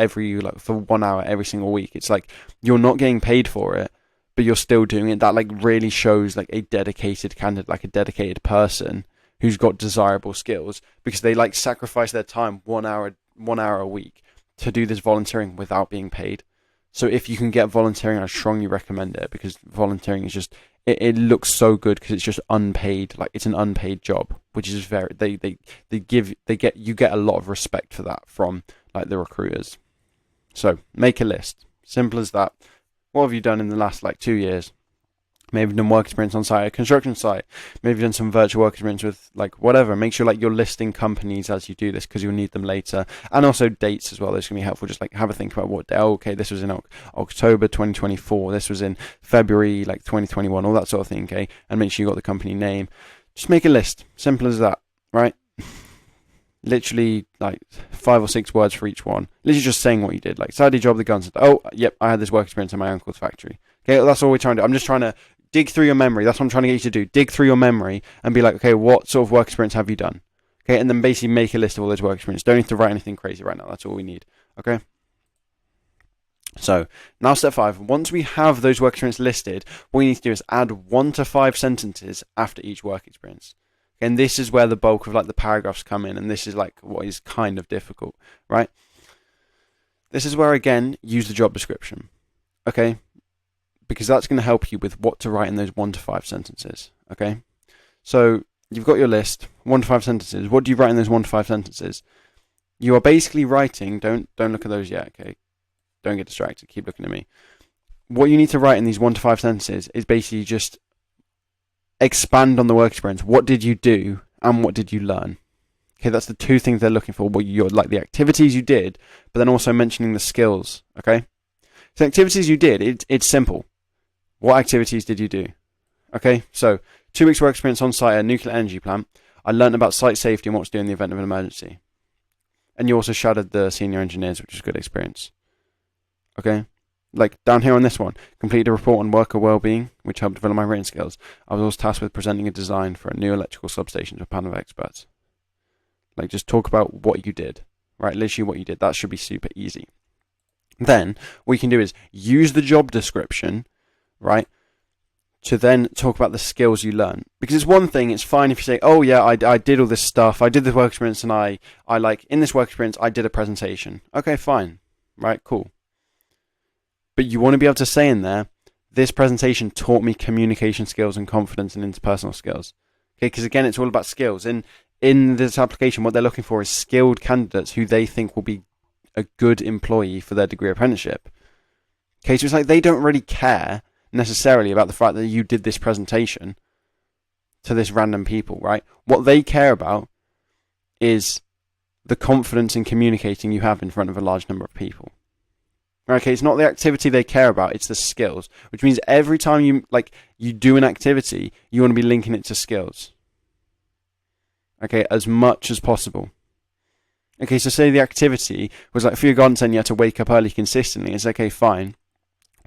for 1 hour every single week. It's like you're not getting paid for it, but you're still doing it. That like really shows like a dedicated candidate, like a dedicated person who's got desirable skills, because they like sacrifice their time 1 hour a week to do this volunteering without being paid. So if you can get volunteering, I strongly recommend it, because volunteering is just, it looks so good, because it's just unpaid, like it's an unpaid job, which is very, you get a lot of respect for that from like the recruiters. So make a list, simple as that. What have you done in the last like 2 years? Maybe you've done work experience on site, a construction site. Maybe you've done some virtual work experience with like whatever. Make sure like you're listing companies as you do this because you'll need them later. And also dates as well. Those can be helpful. Just like have a think about what day. Oh, okay, this was in October 2024. This was in February like 2021. All that sort of thing. Okay, and make sure you got the company name. Just make a list. Simple as that, right? Literally like 5 or 6 words for each one. Literally just saying what you did. Like, so I did job the guns. Oh, yep, I had this work experience in my uncle's factory. Okay, that's all we're trying to do. I'm just trying to dig through your memory. That's what I'm trying to get you to do. Dig through your memory and be like, okay, what sort of work experience have you done? Okay, and then basically make a list of all those work experiences. Don't need to write anything crazy right now. That's all we need. Okay. So now step 5. Once we have those work experience listed, what we need to do is add 1 to 5 sentences after each work experience. And this is where the bulk of like the paragraphs come in, and this is like what is kind of difficult, right? This is where again use the job description, okay? Because that's going to help you with what to write in those 1 to 5 sentences, okay? So you've got your list, 1 to 5 sentences. What do you write in those 1 to 5 sentences? You are basically writing. Don't look at those yet, okay? Don't get distracted. Keep looking at me. What you need to write in these 1 to 5 sentences is basically just expand on the work experience. What did you do and what did you learn? Okay, that's the 2 things they're looking for. What you're like the activities you did, but then also mentioning the skills. Okay, so activities you did. It's simple. What activities did you do? Okay, so 2 weeks work experience on site at a nuclear energy plant. I learned about site safety and what to do in the event of an emergency. And you also shadowed the senior engineers, which is good experience. Okay. Like down here on this one, completed a report on worker well-being, which helped develop my written skills. I was also tasked with presenting a design for a new electrical substation to a panel of experts. Like just talk about what you did, right? Literally what you did. That should be super easy. Then what you can do is use the job description, right, to then talk about the skills you learn. Because it's one thing, it's fine if you say, oh yeah, I did all this stuff, I did the work experience, and I like in this work experience I did a presentation. Okay, fine, right, cool. But you want to be able to say in there, this presentation taught me communication skills and confidence and interpersonal skills. Okay, because again, it's all about skills. In this application, what they're looking for is skilled candidates who they think will be a good employee for their degree apprenticeship. Okay, so it's like they don't really care necessarily about the fact that you did this presentation to this random people, right? What they care about is the confidence in communicating you have in front of a large number of people. Okay, it's not the activity they care about, it's the skills. Which means every time you do an activity, you want to be linking it to skills. Okay, as much as possible. Okay, so say the activity was like for your garden centre, you had to wake up early consistently. It's okay, fine.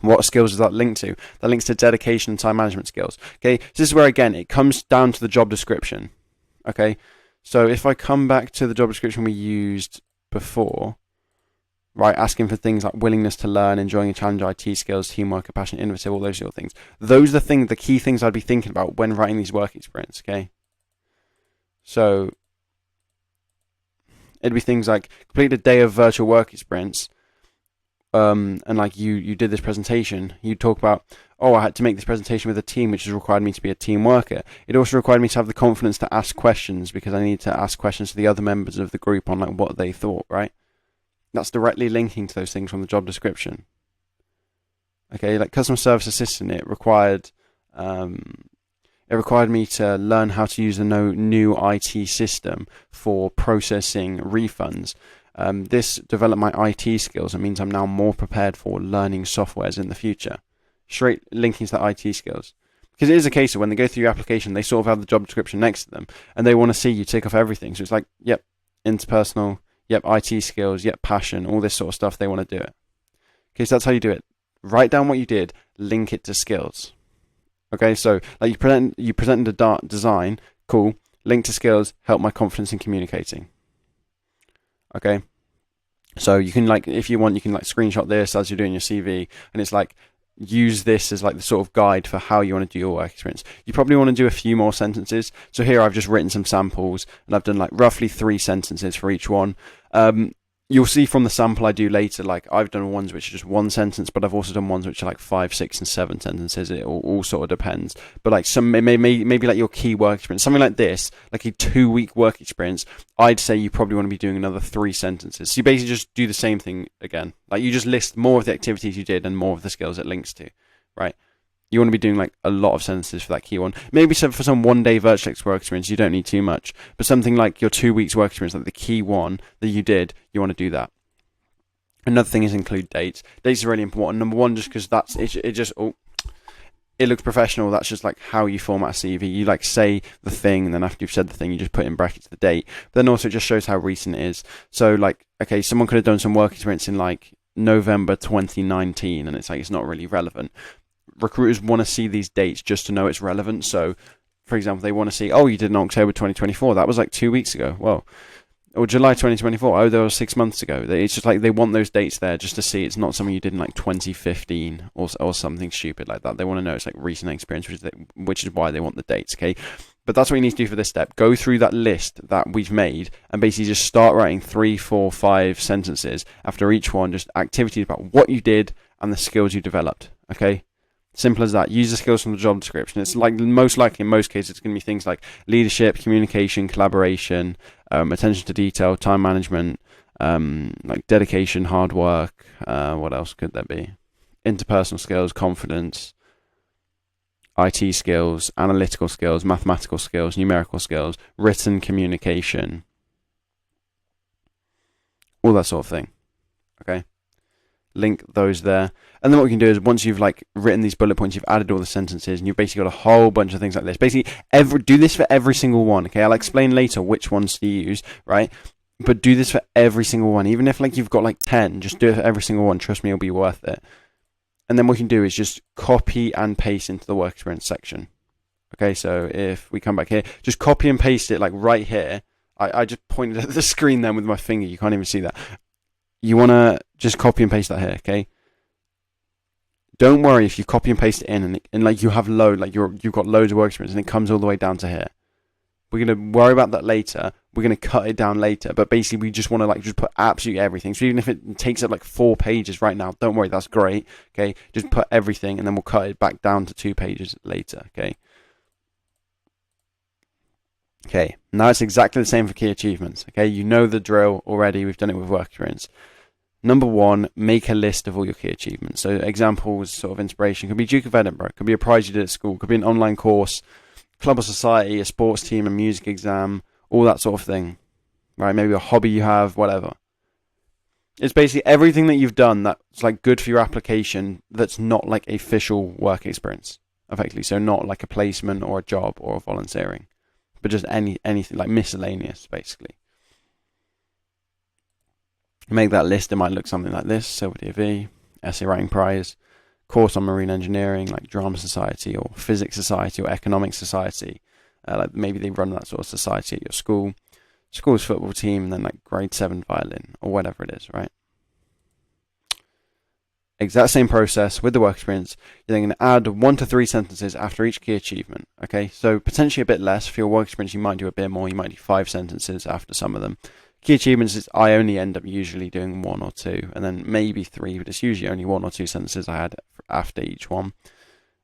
What skills does that link to? That links to dedication and time management skills. Okay, so this is where again it comes down to the job description. Okay, so if I come back to the job description we used before, right, asking for things like willingness to learn, enjoying a challenge, IT skills, teamwork, compassion, innovative, all those sort of things. Those are the key things I'd be thinking about when writing these work experience, okay? So it'd be things like complete a day of virtual work experience, and like you did this presentation. You talk about, oh, I had to make this presentation with a team, which has required me to be a team worker. It also required me to have the confidence to ask questions because I need to ask questions to the other members of the group on like what they thought, right? That's directly linking to those things from the job description. Okay, like customer service assistant, it required me to learn how to use a new IT system for processing refunds. This developed my IT skills. It means I'm now more prepared for learning softwares in the future. Straight linking to the IT skills. Because it is a case of when they go through your application, they sort of have the job description next to them, and they want to see you tick off everything. So it's like, yep, interpersonal, yep, IT skills, yep, passion, all this sort of stuff, they want to do it. Okay, so that's how you do it. Write down what you did, link it to skills. Okay, so like you presented a design, cool, link to skills, help my confidence in communicating. Okay, so you can like, if you want, you can like screenshot this as you're doing your CV, and it's like, use this as like the sort of guide for how you want to do your work experience. You probably want to do a few more sentences. So here I've just written some samples and I've done like roughly 3 sentences for each one. you'll see from the sample I do later, like I've done ones which are just one sentence, but I've also done ones which are like 5, 6, and 7 sentences. It all sort of depends. But like some maybe like your key work experience, something like this, like a 2-week work experience, I'd say you probably want to be doing another 3 sentences. So you basically just do the same thing again. Like you just list more of the activities you did and more of the skills it links to, right? You want to be doing like a lot of sentences for that key one. Maybe for some 1-day virtual work experience, you don't need too much. But something like your 2 weeks work experience, like the key one that you did, you want to do that. Another thing is include dates. Dates are really important. Number one, just because that's it looks professional. That's just like how you format a CV. You like say the thing, and then after you've said the thing, you just put in brackets the date. But then also it just shows how recent it is. So like, okay, someone could have done some work experience in like November 2019, and it's like it's not really relevant. Recruiters want to see these dates just to know it's relevant. So, for example, they want to see, oh, you did in October 2024. That was like 2 weeks ago. Well, or July 2024. Oh, that was 6 months ago. It's just like they want those dates there just to see it's not something you did in like 2015 or something stupid like that. They want to know it's like recent experience, which is why they want the dates. Okay, but that's what you need to do for this step. Go through that list that we've made and basically just start writing 3, 4, 5 sentences after each one, just activities about what you did and the skills you developed. Okay. Simple as that. Use the skills from the job description. It's like most likely in most cases it's going to be things like leadership, communication, collaboration, attention to detail, time management, like dedication, hard work. What else could there be? Interpersonal skills, confidence, IT skills, analytical skills, mathematical skills, numerical skills, written communication, all that sort of thing. Okay. Link those there, and then what we can do is once you've like written these bullet points, you've added all the sentences, and you've basically got a whole bunch of things like this. Basically, do this for every single one. Okay, I'll explain later which ones to use, right? But do this for every single one, even if like you've got like 10, just do it for every single one. Trust me, it'll be worth it. And then what you can do is just copy and paste into the work experience section. Okay, so if we come back here, just copy and paste it like right here. I just pointed at the screen then with my finger. You can't even see that. You want to just copy and paste that here, okay? Don't worry if you copy and paste it in and like you have you've got loads of work experience and it comes all the way down to here. We're going to worry about that later. We're going to cut it down later. But basically, we just want to like just put absolutely everything. So even if it takes up like 4 pages right now, don't worry, that's great, okay? Just put everything and then we'll cut it back down to 2 pages later, okay? Okay, now it's exactly the same for key achievements, okay? You know the drill already. We've done it with work experience. Number 1, make a list of all your key achievements. So examples, sort of inspiration, could be Duke of Edinburgh, could be a prize you did at school, could be an online course, club or society, a sports team, a music exam, all that sort of thing, right? Maybe a hobby you have, whatever. It's basically everything that you've done that's like good for your application that's not like official work experience, effectively. So not like a placement or a job or volunteering, but just anything like miscellaneous, basically. Make that list. It might look something like this: Silver DV, essay writing prize, course on marine engineering, like drama society or physics society or economic society. Like maybe they run that sort of society at your school, school's football team, and then like grade 7 violin or whatever it is, right? Exact same process with the work experience. You're then going to add 1 to 3 sentences after each key achievement. Okay, so potentially a bit less. For your work experience, you might do a bit more. You might do 5 sentences after some of them. Key achievements is I only end up usually doing 1 or 2, and then maybe 3, but it's usually only 1 or 2 sentences I had after each one.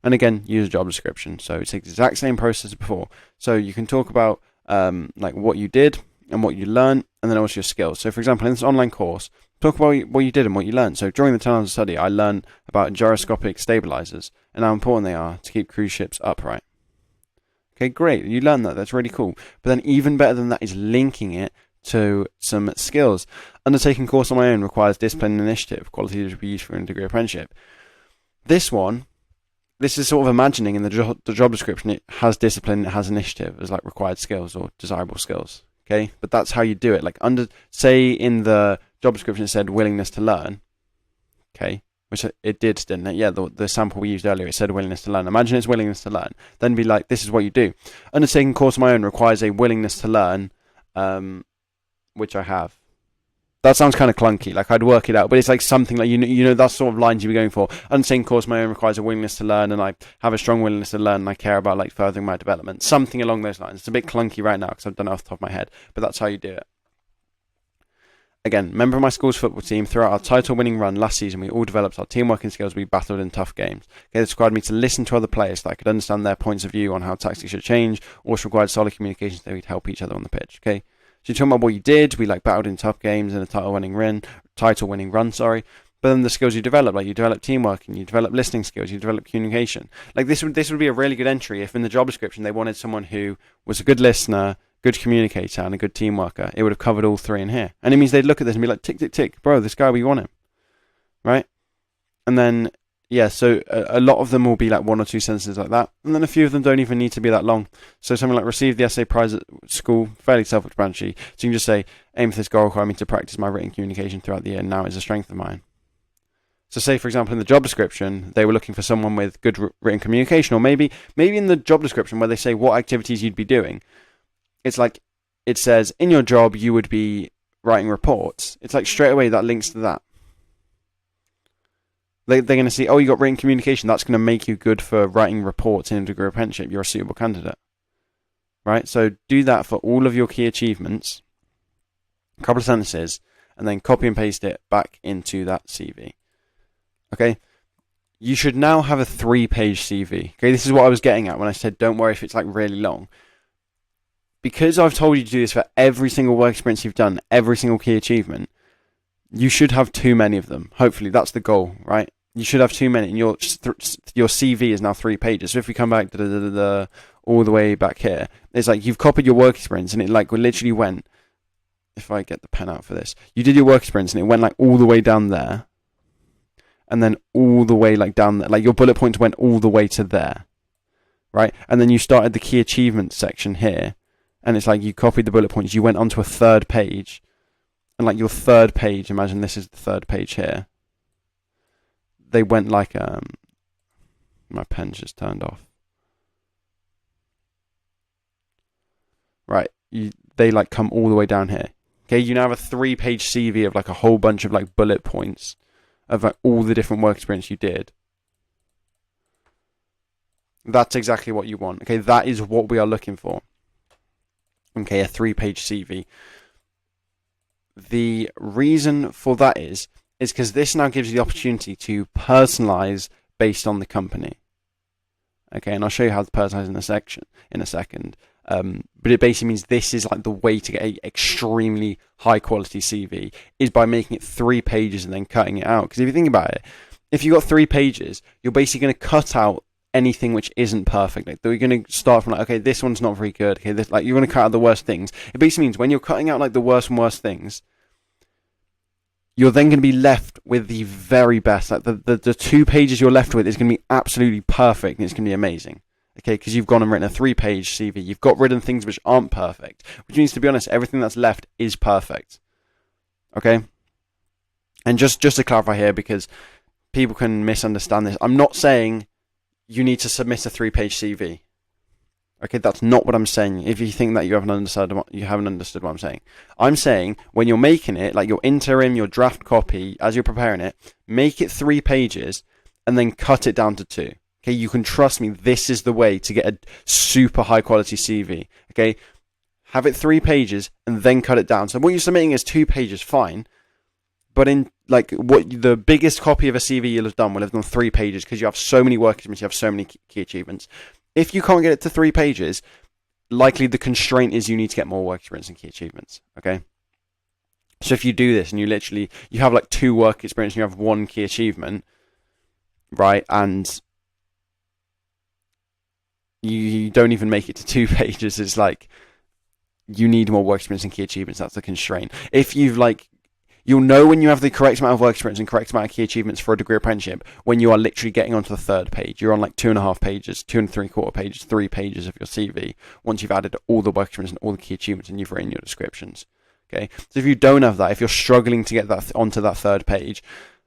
And again, use a job description. So it's the exact same process as before. So you can talk about like what you did and what you learned, and then also your skills. So for example, in this online course, talk about what you did and what you learned. So during the time of study, I learned about gyroscopic stabilizers and how important they are to keep cruise ships upright. Okay, great. You learned that. That's really cool. But then even better than that is linking it to some skills. Undertaking course on my own requires discipline and initiative, qualities to be used for a degree apprenticeship. This is sort of imagining in the job description, it has discipline, it has initiative as like required skills or desirable skills. Okay, but that's how you do it. Like say in the job description it said willingness to learn. Okay, which it did, didn't it? Yeah, the sample we used earlier, it said willingness to learn. Imagine it's willingness to learn. Then be like, this is what you do. Undertaking course on my own requires a willingness to learn, which I have. That sounds kind of clunky, like I'd work it out, but it's like something like, you know, that's sort of lines you'd be going for. Undertaking course my own requires a willingness to learn, and I have a strong willingness to learn, and I care about like furthering my development. Something along those lines. It's a bit clunky right now because I've done it off the top of my head, but that's how you do it. Again, member of my school's football team. Throughout our title-winning run last season, we all developed our teamwork and skills. We battled in tough games. Okay, this required me to listen to other players so that I could understand their points of view on how tactics should change. Also required solid communication so that we'd help each other on the pitch. Okay, so you're talking about what you did. We battled in tough games in a title-winning run. But then the skills you develop, you develop teamwork and you develop listening skills, you develop communication. This would be a really good entry if in the job description they wanted someone who was a good listener, good communicator, and a good team worker. It would have covered all three in here. And it means they'd look at this and be like, tick, tick, tick, bro, this guy, we want him. Right? And then, so a lot of them will be 1 or 2 sentences like that. And then a few of them don't even need to be that long. So something like received the essay prize at school, fairly self-explanatory. So you can just say, aim for this goal require me to practice my written communication throughout the year, and now it's a strength of mine. So say, for example, in the job description, they were looking for someone with good written communication, or maybe in the job description where they say what activities you'd be doing, it's it says, in your job, you would be writing reports. It's straight away that links to that. They're going to see, oh, you got written communication. That's going to make you good for writing reports in a degree apprenticeship. You're a suitable candidate. Right? So do that for all of your key achievements, a couple of sentences, and then copy and paste it back into that CV. Okay? You should now have a 3-page CV. Okay? This is what I was getting at when I said, don't worry if it's really long. Because I've told you to do this for every single work experience you've done, every single key achievement, you should have too many of them. Hopefully, that's the goal, right? You should have too many, and your CV is now 3 pages. So if we come back all the way back here, it's you've copied your work experience, and it literally went. If I get the pen out for this, you did your work experience, and it went all the way down there, and then all the way down there. Your bullet points went all the way to there, right? And then you started the key achievements section here. And it's you copied the bullet points, you went onto a 3rd page, and your 3rd page, imagine this is the 3rd page here. They went my pen's just turned off. Right, they come all the way down here. Okay, you now have a 3-page CV of a whole bunch of bullet points of all the different work experience you did. That's exactly what you want. Okay, that is what we are looking for. Okay, a 3-page CV. The reason for that is because this now gives you the opportunity to personalize based on the company. Okay, and I'll show you how to personalize in a second. But it basically means this is the way to get an extremely high quality CV is by making it 3 pages and then cutting it out. Because if you think about it, if you've got 3 pages, you're basically going to cut out anything which isn't perfect. You're going to start from okay, this one's not very good. Okay, this you're going to cut out the worst things. It basically means when you're cutting out the worst and worst things, you're then going to be left with the very best. The 2 pages you're left with is going to be absolutely perfect, and it's going to be amazing. Okay, because you've gone and written a 3-page CV. You've got rid of things which aren't perfect, which means, to be honest, everything that's left is perfect. Okay, and just to clarify here, because people can misunderstand this, I'm not saying you need to submit a 3-page CV. Okay, that's not what I'm saying. If you think that you haven't understood what I'm saying. I'm saying when you're making it, your interim, your draft copy, as you're preparing it, make it 3 pages and then cut it down to 2. Okay, you can trust me, this is the way to get a super high quality CV. Okay, have it 3 pages and then cut it down. So what you're submitting is 2 pages, fine. But in what the biggest copy of a CV you'll have done will have done 3 pages because you have so many work experience, you have so many key achievements. If you can't get it to 3 pages, likely the constraint is you need to get more work experience and key achievements. Okay. So if you do this and you have 2 work experience and you have 1 key achievement, right? And you don't even make it to 2 pages. It's you need more work experience and key achievements. That's the constraint. If you've you'll know when you have the correct amount of work experience and correct amount of key achievements for a degree apprenticeship when you are literally getting onto the 3rd page. You're on 2.5 pages, 2 3/4 pages, 3 pages of your CV once you've added all the work experience and all the key achievements and you've written your descriptions. Okay, so if you don't have that, if you're struggling to get that onto that 3rd page,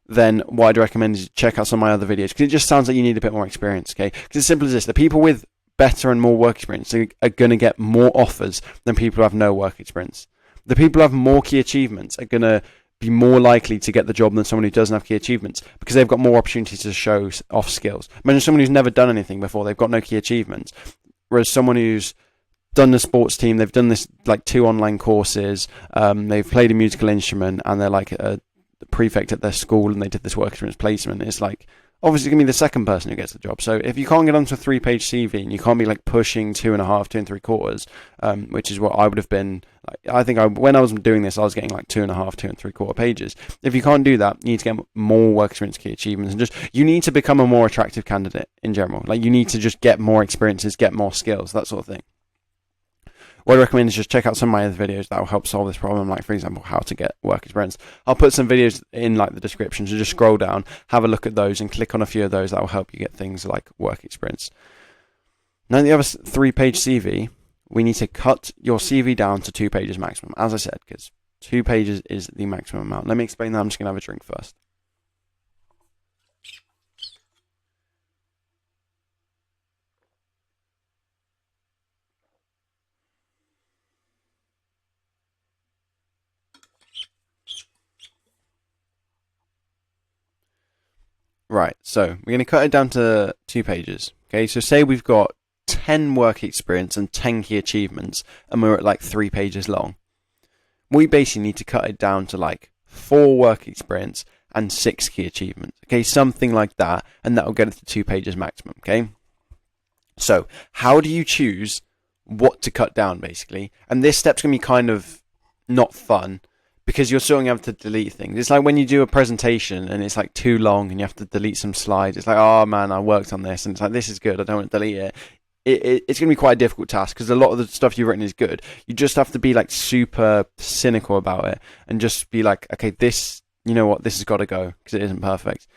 then what I'd recommend is check out some of my other videos because it just sounds like you need a bit more experience. Okay, because it's simple as this: the people with better and more work experience are going to get more offers than people who have no work experience. The people who have more key achievements are going to be more likely to get the job than someone who doesn't have key achievements because they've got more opportunities to show off skills. Imagine someone who's never done anything before, they've got no key achievements, whereas someone who's done the sports team, they've done this like 2 online courses, they've played a musical instrument, and they're like a prefect at their school, and they did this work experience placement. It's like, obviously going to be the second person who gets the job. So if you can't get onto a 3-page CV and you can't be like pushing 2.5, 2 3/4, which is what I would have been. I think when I was doing this, I was getting like 2.5, 2 3/4 pages. If you can't do that, you need to get more work experience, key achievements, and you need to become a more attractive candidate in general. Like, you need to just get more experiences, get more skills, that sort of thing. What I recommend is just check out some of my other videos that will help solve this problem, like, for example, how to get work experience. I'll put some videos in like the description, so just scroll down, have a look at those, and click on a few of those that will help you get things like work experience. Now, the other 3-page CV, we need to cut your CV down to 2 pages maximum, as I said, because 2 pages is the maximum amount. Let me explain that. I'm just going to have a drink first. Right, so we're going to cut it down to 2 pages. Okay, so say we've got 10 work experience and 10 key achievements, and we're at like 3 pages long. We basically need to cut it down to like 4 work experience and 6 key achievements. Okay, something like that, and that will get it to 2 pages maximum. Okay, so how do you choose what to cut down, basically? And this step's going to be kind of not fun, because you're still going to have to delete things. It's like when you do a presentation and it's like too long and you have to delete some slides. It's like, oh man, I worked on this, and it's like, this is good, I don't want to delete it. It's going to be quite a difficult task, because a lot of the stuff you've written is good. You just have to be like super cynical about it and just be like, okay, this, you know what, this has got to go because it isn't perfect.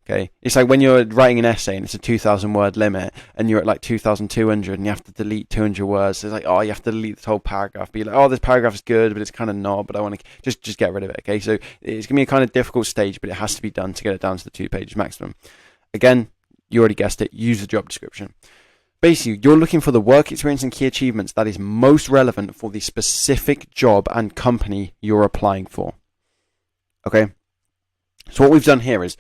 Okay, it's like when you're writing an essay and it's a 2,000 word limit and you're at like 2,200 and you have to delete 200 words. It's like, oh, you have to delete the whole paragraph. Be like, oh, this paragraph is good, but it's kind of not. But I want to just get rid of it. Okay, so it's gonna be a kind of difficult stage, but it has to be done to get it down to the 2 pages maximum. Again, you already guessed it. Use the job description. Basically, you're looking for the work experience and key achievements that is most relevant for the specific job and company you're applying for. Okay, so what we've done here is,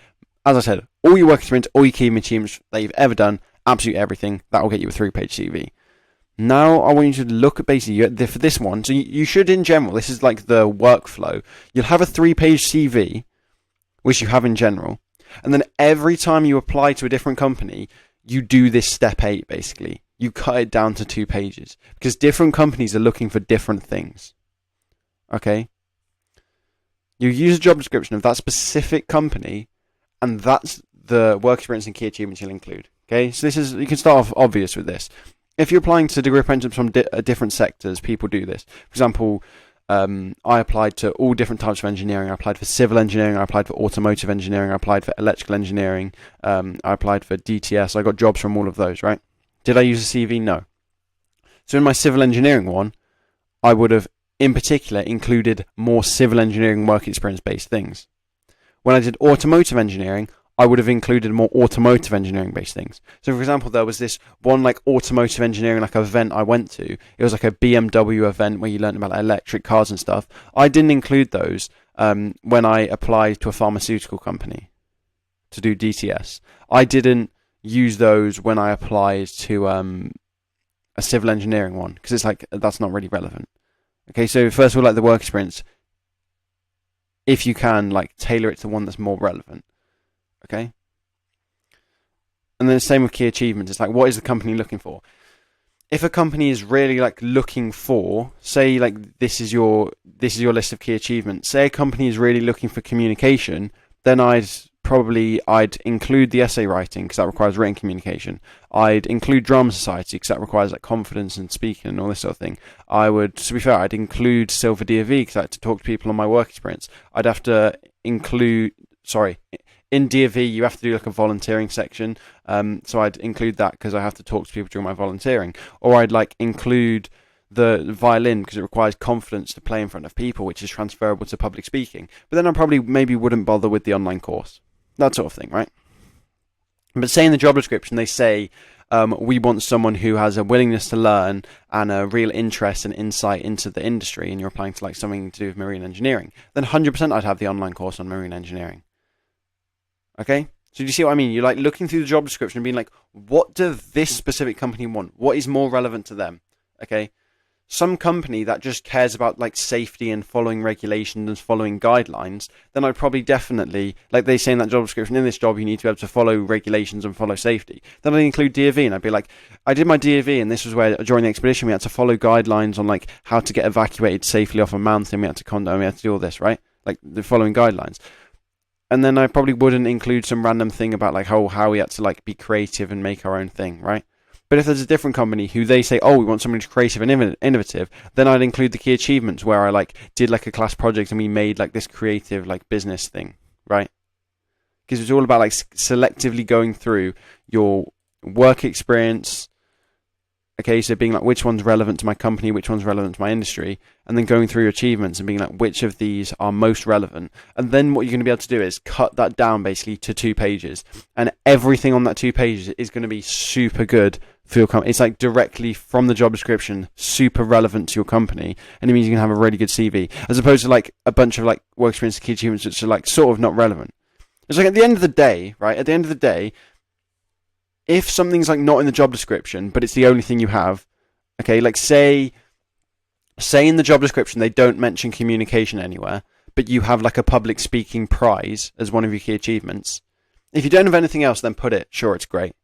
as I said, all your work experience, all your key achievements that you've ever done, absolutely everything, that will get you a 3-page CV. Now I want you to look at basically for this one. So you should, in general, this is like the workflow. You'll have a 3-page CV, which you have in general, and then every time you apply to a different company, you do this step 8 basically. You cut it down to 2 pages because different companies are looking for different things. Okay? You use a job description of that specific company, and that's the work experience and key achievements you'll include. Okay, so you can start off obvious with this. If you're applying to degree apprenticeships from different sectors, people do this. For example, I applied to all different types of engineering. I applied for civil engineering, I applied for automotive engineering, I applied for electrical engineering, I applied for DTS. I got jobs from all of those, right? Did I use a CV? No. So in my civil engineering one, I would have, in particular, included more civil engineering work experience based things. When I did automotive engineering, I would have included more automotive engineering based things. So for example, there was this one like automotive engineering like event I went to. It was like a BMW event where you learned about electric cars and stuff. I didn't include those when I applied to a pharmaceutical company to do DTS. I didn't use those when I applied to a civil engineering one, because it's like, that's not really relevant. Okay, so first of all, like the work experience, if you can, like, tailor it to one that's more relevant. Okay? And then the same with key achievements. It's like, what is the company looking for? If a company is really like looking for, say like this is your list of key achievements. Say a company is really looking for communication, then I'd include the essay writing because that requires written communication. I'd include drama society because that requires like confidence and speaking and all this sort of thing. To be fair, I'd include Silver DAV because I had to talk to people on my work experience. I'd have to include, in DAV you have to do like a volunteering section. So I'd include that because I have to talk to people during my volunteering. Or I'd like include the violin because it requires confidence to play in front of people, which is transferable to public speaking. But then I probably maybe wouldn't bother with the online course. That sort of thing, right? But say in the job description, they say, we want someone who has a willingness to learn and a real interest and insight into the industry, and you're applying to like something to do with marine engineering, then 100% I'd have the online course on marine engineering. Okay? So do you see what I mean? You're like looking through the job description and being like, what does this specific company want? What is more relevant to them? Okay? some company that just cares about like safety and following regulations and following guidelines, then I'd probably definitely, like they say in that job description, in this job you need to be able to follow regulations and follow safety. Then I'd include DOV, and I'd be like, I did my DOV, and this was where during the expedition we had to follow guidelines on like how to get evacuated safely off a mountain. We had to condom, we had to do all this, right? Like the following guidelines. And then I probably wouldn't include some random thing about like how we had to like be creative and make our own thing, right? But if there's a different company who they say, oh, we want somebody who's creative and innovative, then I'd include the key achievements where I like did like a class project and we made like this creative like business thing, right? Because it's all about like selectively going through your work experience. Okay, so being like, which one's relevant to my company, which one's relevant to my industry, and then going through your achievements and being like, which of these are most relevant. And then what you're going to be able to do is cut that down basically to 2 pages. And everything on that 2 pages is going to be super good for your company. It's like directly from the job description, super relevant to your company. And it means you can have a really good CV, as opposed to like a bunch of like work experience and key achievements which are like sort of not relevant. It's like at the end of the day, right? At the end of the day, if something's like not in the job description, but it's the only thing you have, okay, like say in the job description they don't mention communication anywhere, but you have like a public speaking prize as one of your key achievements. If you don't have anything else, then put it. Sure, it's great.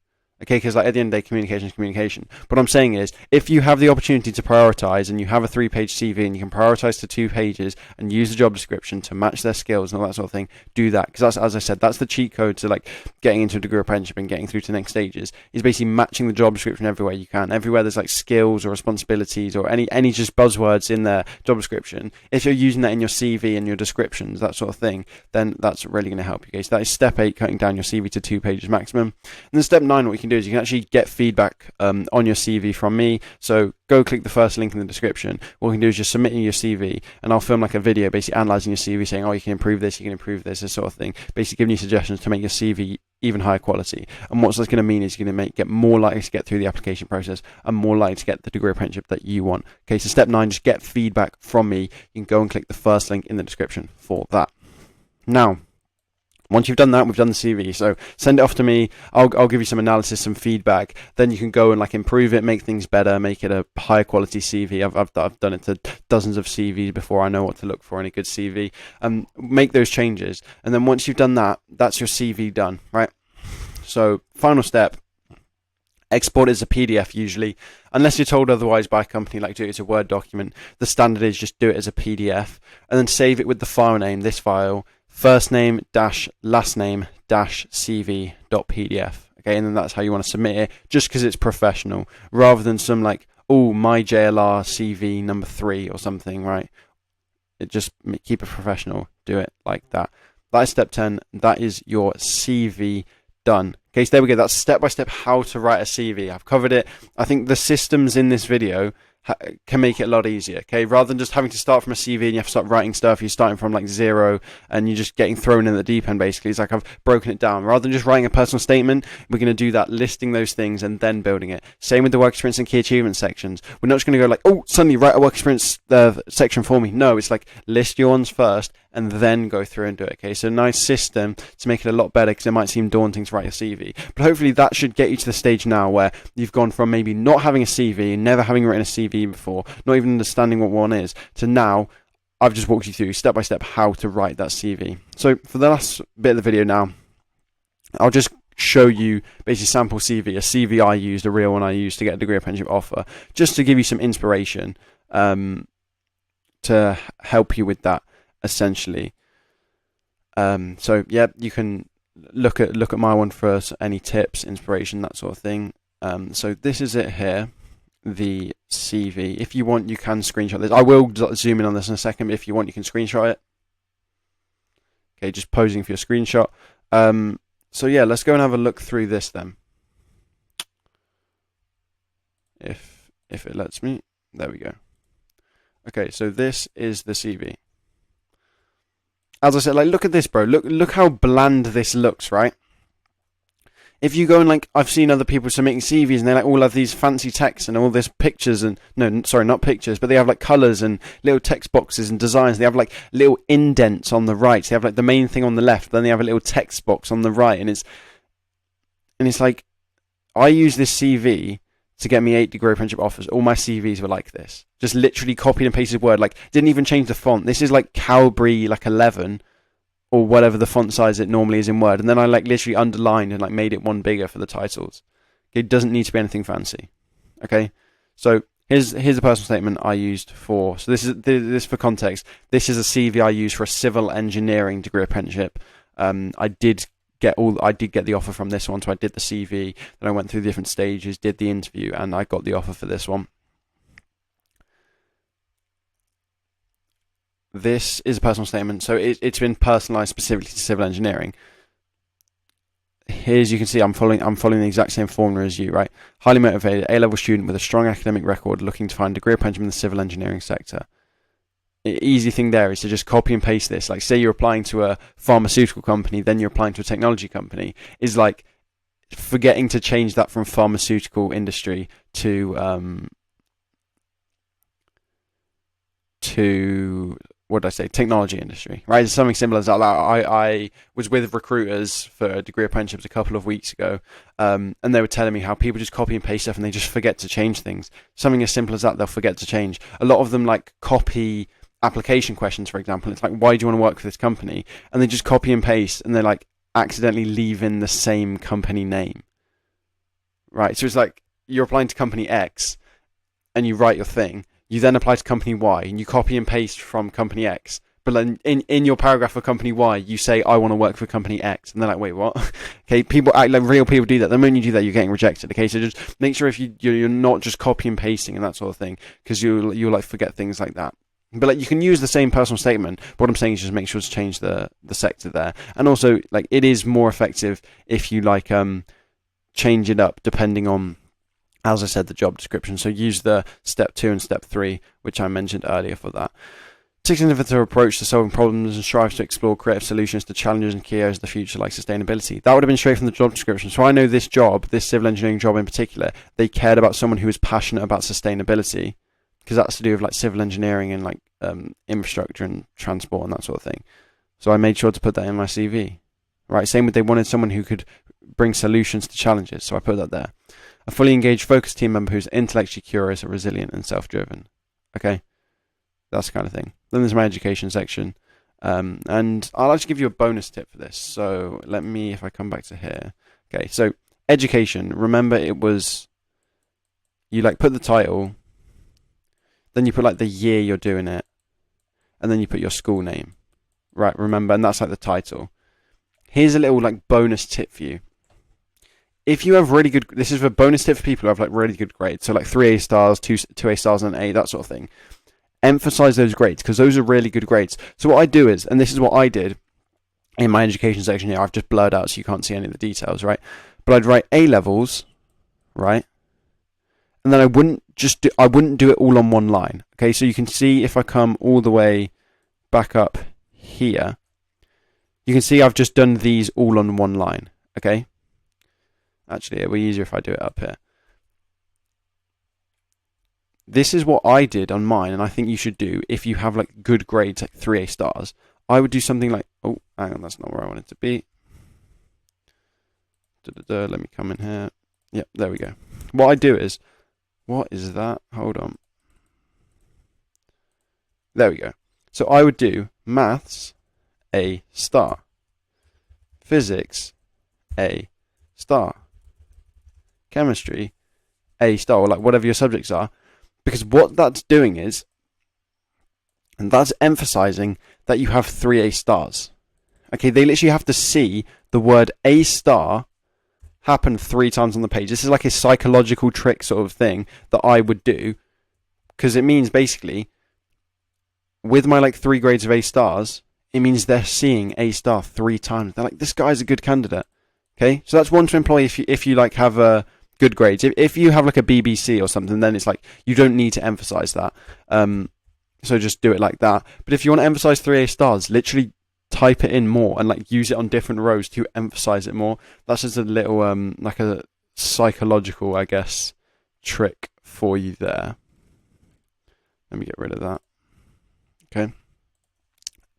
Okay, because like at the end of the day, communication is communication. What I'm saying is, if you have the opportunity to prioritize and you have a 3-page CV and you can prioritize to 2 pages and use the job description to match their skills and all that sort of thing, do that. Because that's, as I said, that's the cheat code to like getting into a degree apprenticeship and getting through to the next stages, is basically matching the job description everywhere you can. Everywhere there's like skills or responsibilities or any just buzzwords in their job description. If you're using that in your CV and your descriptions, that sort of thing, then that's really going to help you guys. That is step 8, cutting down your CV to 2 pages maximum. And then step 9, what you can do is you can actually get feedback on your CV from me. So go click the first link in the description. What you can do is just submit your CV, and I'll film like a video basically analysing your CV, saying, oh, you can improve this, this sort of thing. Basically giving you suggestions to make your CV even higher quality. And what that's going to mean is you're going to get more likely to get through the application process and more likely to get the degree apprenticeship that you want. Okay, so step 9, just get feedback from me. You can go and click the first link in the description for that. Now, once you've done that, we've done the CV. So send it off to me. I'll give you some analysis, some feedback. Then you can go and like improve it, make things better, make it a higher quality CV. I've done it to dozens of CVs before. I know what to look for in a good CV. Make those changes, and then once you've done that, that's your CV done, right? So final step. Export it as a PDF usually, unless you're told otherwise by a company, like do it as a Word document. The standard is just do it as a PDF, and then save it with the file name, this file, first name dash last name dash cv.pdf. Okay, and then that's how you want to submit it, just because it's professional, rather than some like, oh, my JLR CV number 3 or something, right? It just keep it professional. Do it like that. That is step 10. That is your CV done. Okay, so there we go. That's step by step how to write a CV. I've covered it. I think the systems in this video can make it a lot easier, okay? Rather than just having to start from a CV and you have to start writing stuff, you're starting from like 0 and you're just getting thrown in the deep end, basically. It's like I've broken it down. Rather than just writing a personal statement, we're going to do that, listing those things and then building it. Same with the work experience and key achievement sections. We're not just going to go like, oh, suddenly write a work experience section for me. No, it's like list your ones first and then go through and do it, okay? So a nice system to make it a lot better, because it might seem daunting to write your CV. But hopefully that should get you to the stage now where you've gone from maybe not having a CV, never having written a CV before, not even understanding what one is, to now I've just walked you through step by step how to write that CV. So for the last bit of the video now, I'll just show you basically sample CV, a CV I used, a real one I used to get a degree apprenticeship offer, just to give you some inspiration to help you with that, essentially. So yeah, you can look at my one for any tips, inspiration, that sort of thing. So this is it here, the CV. If you want, you can screenshot this. I will zoom in on this in a second, but if you want, you can screenshot it. Okay, just posing for your screenshot. So yeah, let's go and have a look through this then. If it lets me. There we go. Okay, so this is the CV. As I said, like, look at this, bro. Look how bland this looks, right? If you go and, like, I've seen other people submitting CVs and they, like, all have these fancy text and all this pictures and, no, sorry, not pictures, but they have, like, colours and little text boxes and designs. They have, like, little indents on the right. They have, like, the main thing on the left, then they have a little text box on the right. And it's like, I use this CV to get me 8 degree apprenticeship offers. All my CVs were like this. Just literally copied and pasted word. Like, didn't even change the font. This is like Calibri like 11 or whatever the font size it normally is in Word. And then I like literally underlined and like made it one bigger for the titles. It doesn't need to be anything fancy. Okay, so here's a personal statement I used for. So this for context. This is a CV I used for a civil engineering degree apprenticeship. I did get the offer from this one, so I did the CV. Then I went through the different stages, did the interview, and I got the offer for this one. This is a personal statement, so it's been personalised specifically to civil engineering. Here's, you can see I'm following the exact same formula as you, right? Highly motivated, A-level student with a strong academic record, looking to find a degree apprenticeship in the civil engineering sector. Easy thing there is to just copy and paste this. Like, say you're applying to a pharmaceutical company, then you're applying to a technology company. Is like forgetting to change that from pharmaceutical industry to what did I say? Technology industry, right? It's something similar as that. Like, I was with recruiters for a degree apprenticeships a couple of weeks ago, and they were telling me how people just copy and paste stuff and they just forget to change things. Something as simple as that, they'll forget to change. A lot of them like copy application questions, for example. It's like, why do you want to work for this company? And they just copy and paste, and they like accidentally leave in the same company name, right? So it's like you're applying to company X, and you write your thing. You then apply to company Y, and you copy and paste from company X. But then in your paragraph for company Y, you say, I want to work for company X. And they're like, wait, what? Okay, people act like real people do that. The moment you do that, you're getting rejected. Okay, so just make sure if you're not just copy and pasting and that sort of thing, because you'll like forget things like that. But like, you can use the same personal statement. What I'm saying is just make sure to change the sector there. And also, like, it is more effective if you like change it up depending on, as I said, the job description. So use the step 2 and step 3, which I mentioned earlier for that. Takes an innovative approach to solving problems and strives to explore creative solutions to challenges and key areas of the future, like sustainability. That would have been straight from the job description. So I know this job, this civil engineering job in particular, they cared about someone who was passionate about sustainability, because that's to do with like civil engineering and like infrastructure and transport and that sort of thing. So I made sure to put that in my CV. Right. Same with, they wanted someone who could bring solutions to challenges. So I put that there. A fully engaged, focused team member who's intellectually curious, resilient, and self-driven. Okay, that's the kind of thing. Then there's my education section, and I'll actually give you a bonus tip for this. So let me, if I come back to here. Okay, so education. Remember, it was, you like put the title, then you put like the year you're doing it, and then you put your school name. Right, remember, and that's like the title. Here's a little like bonus tip for you. If you have really good, this is a bonus tip for people who have like really good grades, so like 3 A stars, 2 A stars, and an A, that sort of thing. Emphasize those grades, because those are really good grades. So what I do is, and this is what I did in my education section here, I've just blurred out so you can't see any of the details, right? But I'd write A levels, right? And then I wouldn't do it all on one line. Okay, so you can see if I come all the way back up here, you can see I've just done these all on one line. Okay. Actually, it'll be easier if I do it up here. This is what I did on mine, and I think you should do if you have like good grades, like 3 A stars. I would do something like, oh, hang on, that's not where I want it to be. Let me come in here. Yep, there we go. What I do is, what is that? Hold on. There we go. So I would do maths, A star. Physics, A star. Chemistry, A star, or like whatever your subjects are. Because what that's doing is, and that's emphasizing that you have 3 A stars. Okay, they literally have to see the word A star happen 3 times on the page. This is like a psychological trick sort of thing that I would do, because it means basically, with my like 3 grades of A stars, it means they're seeing A star 3 times. They're like, this guy's a good candidate. Okay, so that's one to employ if you like have a good grades. If you have like a BBC or something, then it's like you don't need to emphasize that. So just do it like that. But if you want to emphasize 3 A stars, literally type it in more and like use it on different rows to emphasize it more. That's just a little like a psychological, I guess, trick for you there. Let me get rid of that. Okay,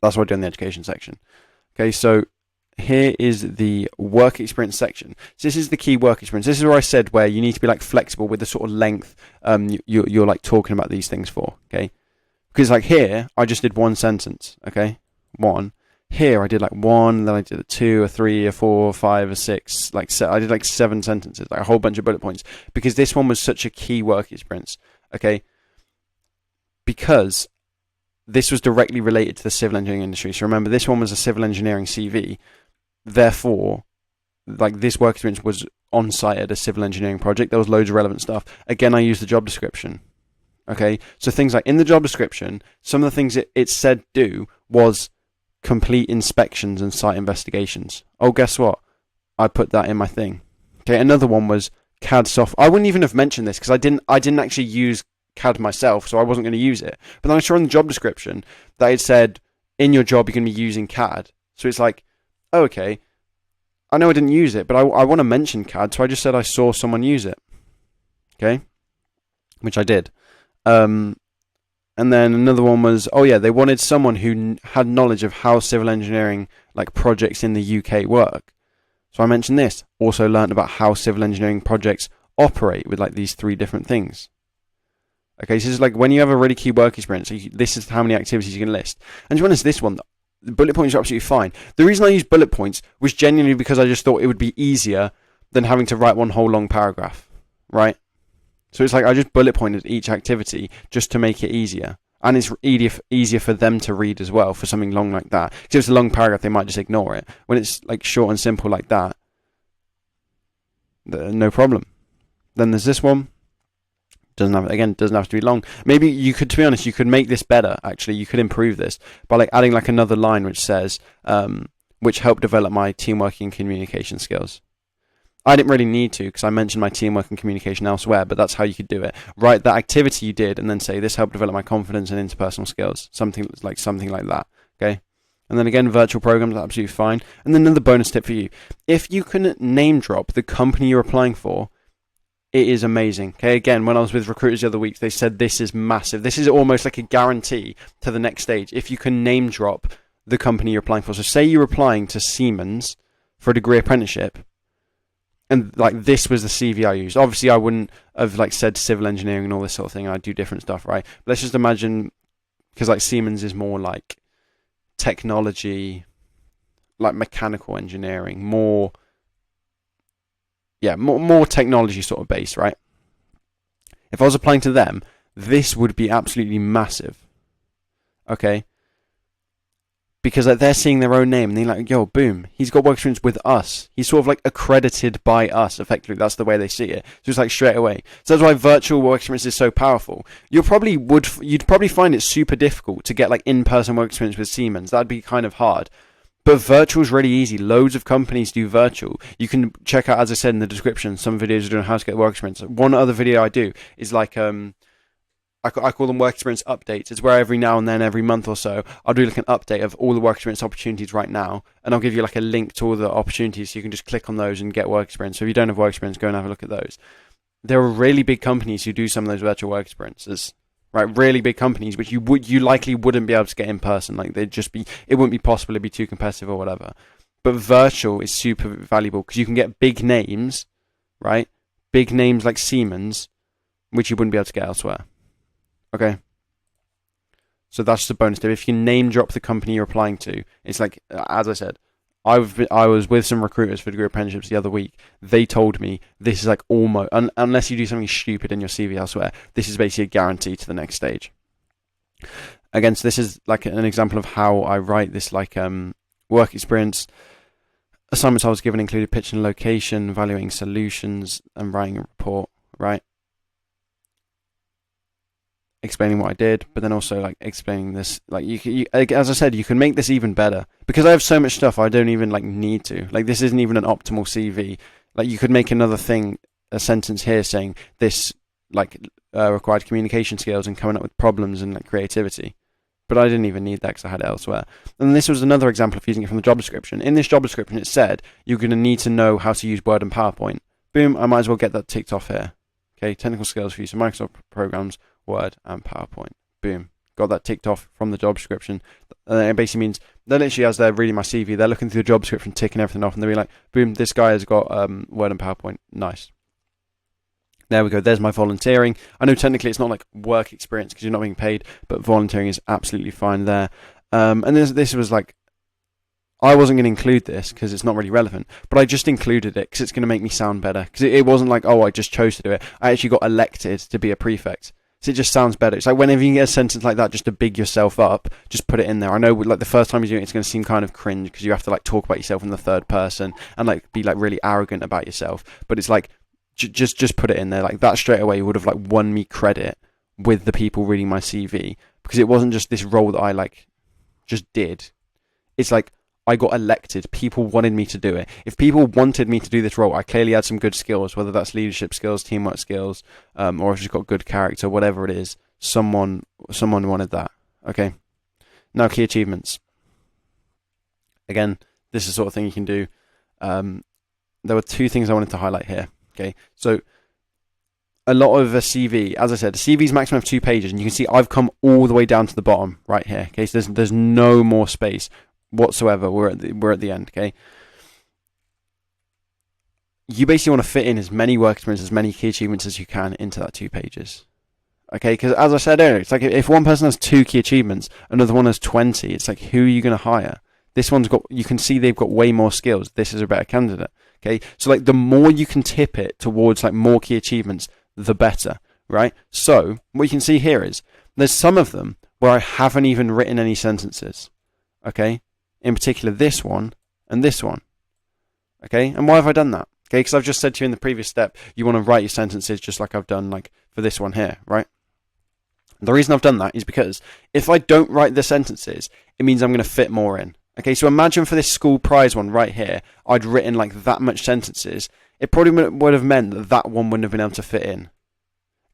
that's what I do in the education section. Okay, so here is the work experience section. So this is the key work experience. This is where I said where you need to be like flexible with the sort of length you're like talking about these things for, okay? Because like here, I just did one sentence, okay? One. Here I did like one, then I did a 2, a 3, a 4, a 5, a 6, I did like 7 sentences, like a whole bunch of bullet points, because this one was such a key work experience, okay? Because this was directly related to the civil engineering industry. So remember, this one was a civil engineering CV. Therefore, like this work experience was on site at a civil engineering project. There was loads of relevant stuff. Again, I used the job description. Okay, so things like in the job description, some of the things it said do was complete inspections and site investigations. Oh, guess what? I put that in my thing. Okay, another one was CAD software. I wouldn't even have mentioned this because I didn't actually use CAD myself, so I wasn't going to use it. But then I saw in the job description that it said in your job you're going to be using CAD. So it's like, oh, okay, I know I didn't use it, but I want to mention CAD, so I just said I saw someone use it. Okay, which I did. And then another one was, oh yeah, they wanted someone who had knowledge of how civil engineering like projects in the UK work. So I mentioned this. Also learned about how civil engineering projects operate with like these 3 different things. Okay, so this is like when you have a really key work experience, this is how many activities you can list. And to be honest, this one, the bullet points are absolutely fine. The reason I used bullet points was genuinely because I just thought it would be easier than having to write one whole long paragraph, right? So it's like I just bullet pointed each activity just to make it easier. And it's easier for them to read as well for something long like that. Because if it's a long paragraph, they might just ignore it. When it's like short and simple like that, no problem. Then there's this one. Doesn't have to be long. Maybe you could, to be honest, you could make this better. Actually, you could improve this by like adding like another line which says, which helped develop my teamwork and communication skills. I didn't really need to because I mentioned my teamwork and communication elsewhere, but that's how you could do it. Write that activity you did and then say, this helped develop my confidence and interpersonal skills. Something like that, okay? And then again, virtual programs are absolutely fine. And then another bonus tip for you. If you can name drop the company you're applying for, it is amazing. Okay, again, when I was with recruiters the other week, they said this is massive. This is almost like a guarantee to the next stage. If you can name drop the company you're applying for. So say you're applying to Siemens for a degree apprenticeship, and like this was the CV I used. Obviously, I wouldn't have like said civil engineering and all this sort of thing. I do different stuff, right? But let's just imagine, because like Siemens is more like technology, like mechanical engineering, more technology sort of base, right? If I was applying to them, this would be absolutely massive. Okay? Because like they're seeing their own name and they're like, yo, boom, he's got work experience with us. He's sort of like accredited by us, effectively. That's the way they see it. So it's like straight away. So that's why virtual work experience is so powerful. You'd probably find it super difficult to get like in-person work experience with Siemens. That'd be kind of hard. But virtual is really easy. Loads of companies do virtual. You can check out, as I said in the description, some videos doing how to get work experience. One other video I do is like, I call them work experience updates. It's where every now and then, every month or so, I'll do like an update of all the work experience opportunities right now. And I'll give you like a link to all the opportunities so you can just click on those and get work experience. So if you don't have work experience, go and have a look at those. There are really big companies who do some of those virtual work experiences. Right, really big companies, which you likely wouldn't be able to get in person. Like it wouldn't be possible. It'd be too competitive or whatever. But virtual is super valuable because you can get big names, right? Big names like Siemens, which you wouldn't be able to get elsewhere. Okay. So that's just a bonus tip. If you name drop the company you're applying to, it's like, as I said, I was with some recruiters for degree apprenticeships the other week. They told me this is like almost, unless you do something stupid in your CV elsewhere, this is basically a guarantee to the next stage. Again, so this is like an example of how I write this like work experience. Assignments I was given included pitching location, evaluating solutions, and writing a report, right? Explaining what I did, but then also like explaining this, like you as I said, you can make this even better because I have so much stuff I don't even like need to. Like this isn't even an optimal CV. Like you could make another thing, a sentence here saying this like required communication skills and coming up with problems and like creativity. But I didn't even need that because I had it elsewhere. And this was another example of using it from the job description. In this job description, it said you're going to need to know how to use Word and PowerPoint. Boom, I might as well get that ticked off here. Okay, technical skills for use of Microsoft programs, Word and PowerPoint. Boom. got that ticked off from the job description. It basically means they're literally, as they're reading my CV, they're looking through the job description, ticking everything off, and they'll be like, boom, this guy has got Word and PowerPoint. Nice. There we go. There's my volunteering. I know technically it's not like work experience because you're not being paid, but volunteering is absolutely fine there. And this was like, I wasn't going to include this because it's not really relevant, but I just included it because it's going to make me sound better. Because it wasn't like, oh, I just chose to do it. I actually got elected to be a prefect. So it just sounds better. It's like whenever you get a sentence like that, just to big yourself up, just put it in there. I know like the first time you're doing it, it's going to seem kind of cringe because you have to like talk about yourself in the third person and like be like really arrogant about yourself. But it's like, just put it in there. Like that straight away would have like won me credit with the people reading my CV because it wasn't just this role that I like just did. It's like I got elected. People wanted me to do it. If people wanted me to do this role, I clearly had some good skills, whether that's leadership skills, teamwork skills, or I've just got good character, whatever it is. Someone wanted that. Okay. Now, key achievements. Again, this is the sort of thing you can do. There were two things I wanted to highlight here. Okay. So a lot of a CV, as I said, a CV is maximum of 2 pages, and you can see I've come all the way down to the bottom right here. Okay. So there's no more space whatsoever. We're at the end. Okay, you basically want to fit in as many work experiences, as many key achievements as you can into that 2 pages. Okay, because as I said earlier, it's like if one person has 2 key achievements, another one has 20. It's like, who are you going to hire? This one's got, you can see they've got way more skills. This is a better candidate. Okay, so like the more you can tip it towards like more key achievements, the better, right? So what you can see here is there's some of them where I haven't even written any sentences. Okay. In particular, this one and this one. Okay, and why have I done that? Okay, because I've just said to you in the previous step, you want to write your sentences just like I've done like for this one here, right? The reason I've done that is because if I don't write the sentences, it means I'm going to fit more in. Okay, so imagine for this school prize one right here, I'd written like that much sentences. It probably would have meant that that one wouldn't have been able to fit in.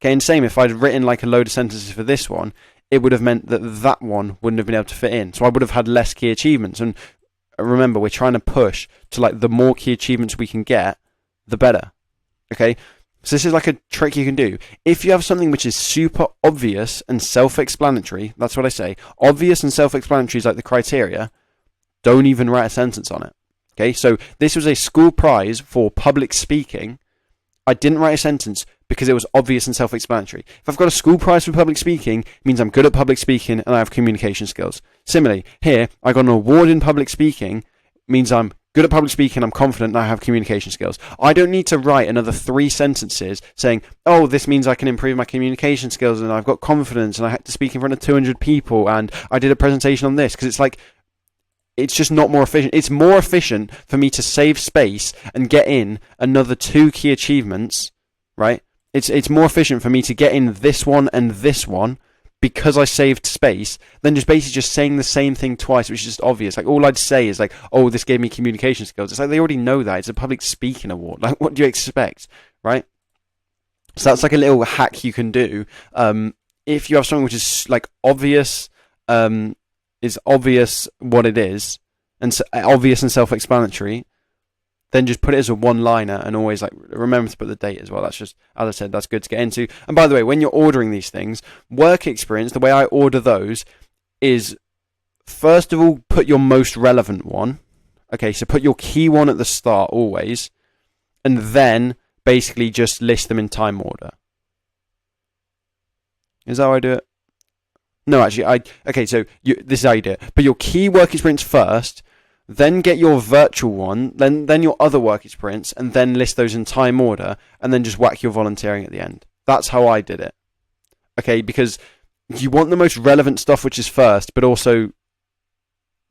Okay, and same if I'd written like a load of sentences for this one, it would have meant that that one wouldn't have been able to fit in. So I would have had less key achievements. And remember, we're trying to push to like the more key achievements we can get, the better. Okay? So this is like a trick you can do. If you have something which is super obvious and self-explanatory, that's what I say. Obvious and self-explanatory is like the criteria. Don't even write a sentence on it. Okay? So this was a school prize for public speaking. I didn't write a sentence because it was obvious and self-explanatory. If I've got a school prize for public speaking, it means I'm good at public speaking and I have communication skills. Similarly, here, I got an award in public speaking, means I'm good at public speaking, I'm confident, and I have communication skills. I don't need to write another 3 sentences saying, oh, this means I can improve my communication skills and I've got confidence and I had to speak in front of 200 people and I did a presentation on this, because it's like, it's just not more efficient. It's more efficient for me to save space and get in another 2 key achievements, right? It's more efficient for me to get in this one and this one because I saved space than just basically just saying the same thing twice, which is just obvious. Like all I'd say is like, oh, this gave me communication skills. It's like they already know that. It's a public speaking award. Like what do you expect, right? So that's like a little hack you can do. If you have something which is like obvious, is obvious what it is, and obvious and self-explanatory, then just put it as a one-liner and always like remember to put the date as well. That's just, as I said, that's good to get into. And by the way, when you're ordering these things, work experience, the way I order those is, first of all, put your most relevant one. Okay, so put your key one at the start always, and then basically just list them in time order. Is that how I do it? No, actually, okay, so this is how you do it. Put your key work experience first, then get your virtual one, then your other work experience, and then list those in time order, and then just whack your volunteering at the end. That's how I did it. Okay, because you want the most relevant stuff which is first, but also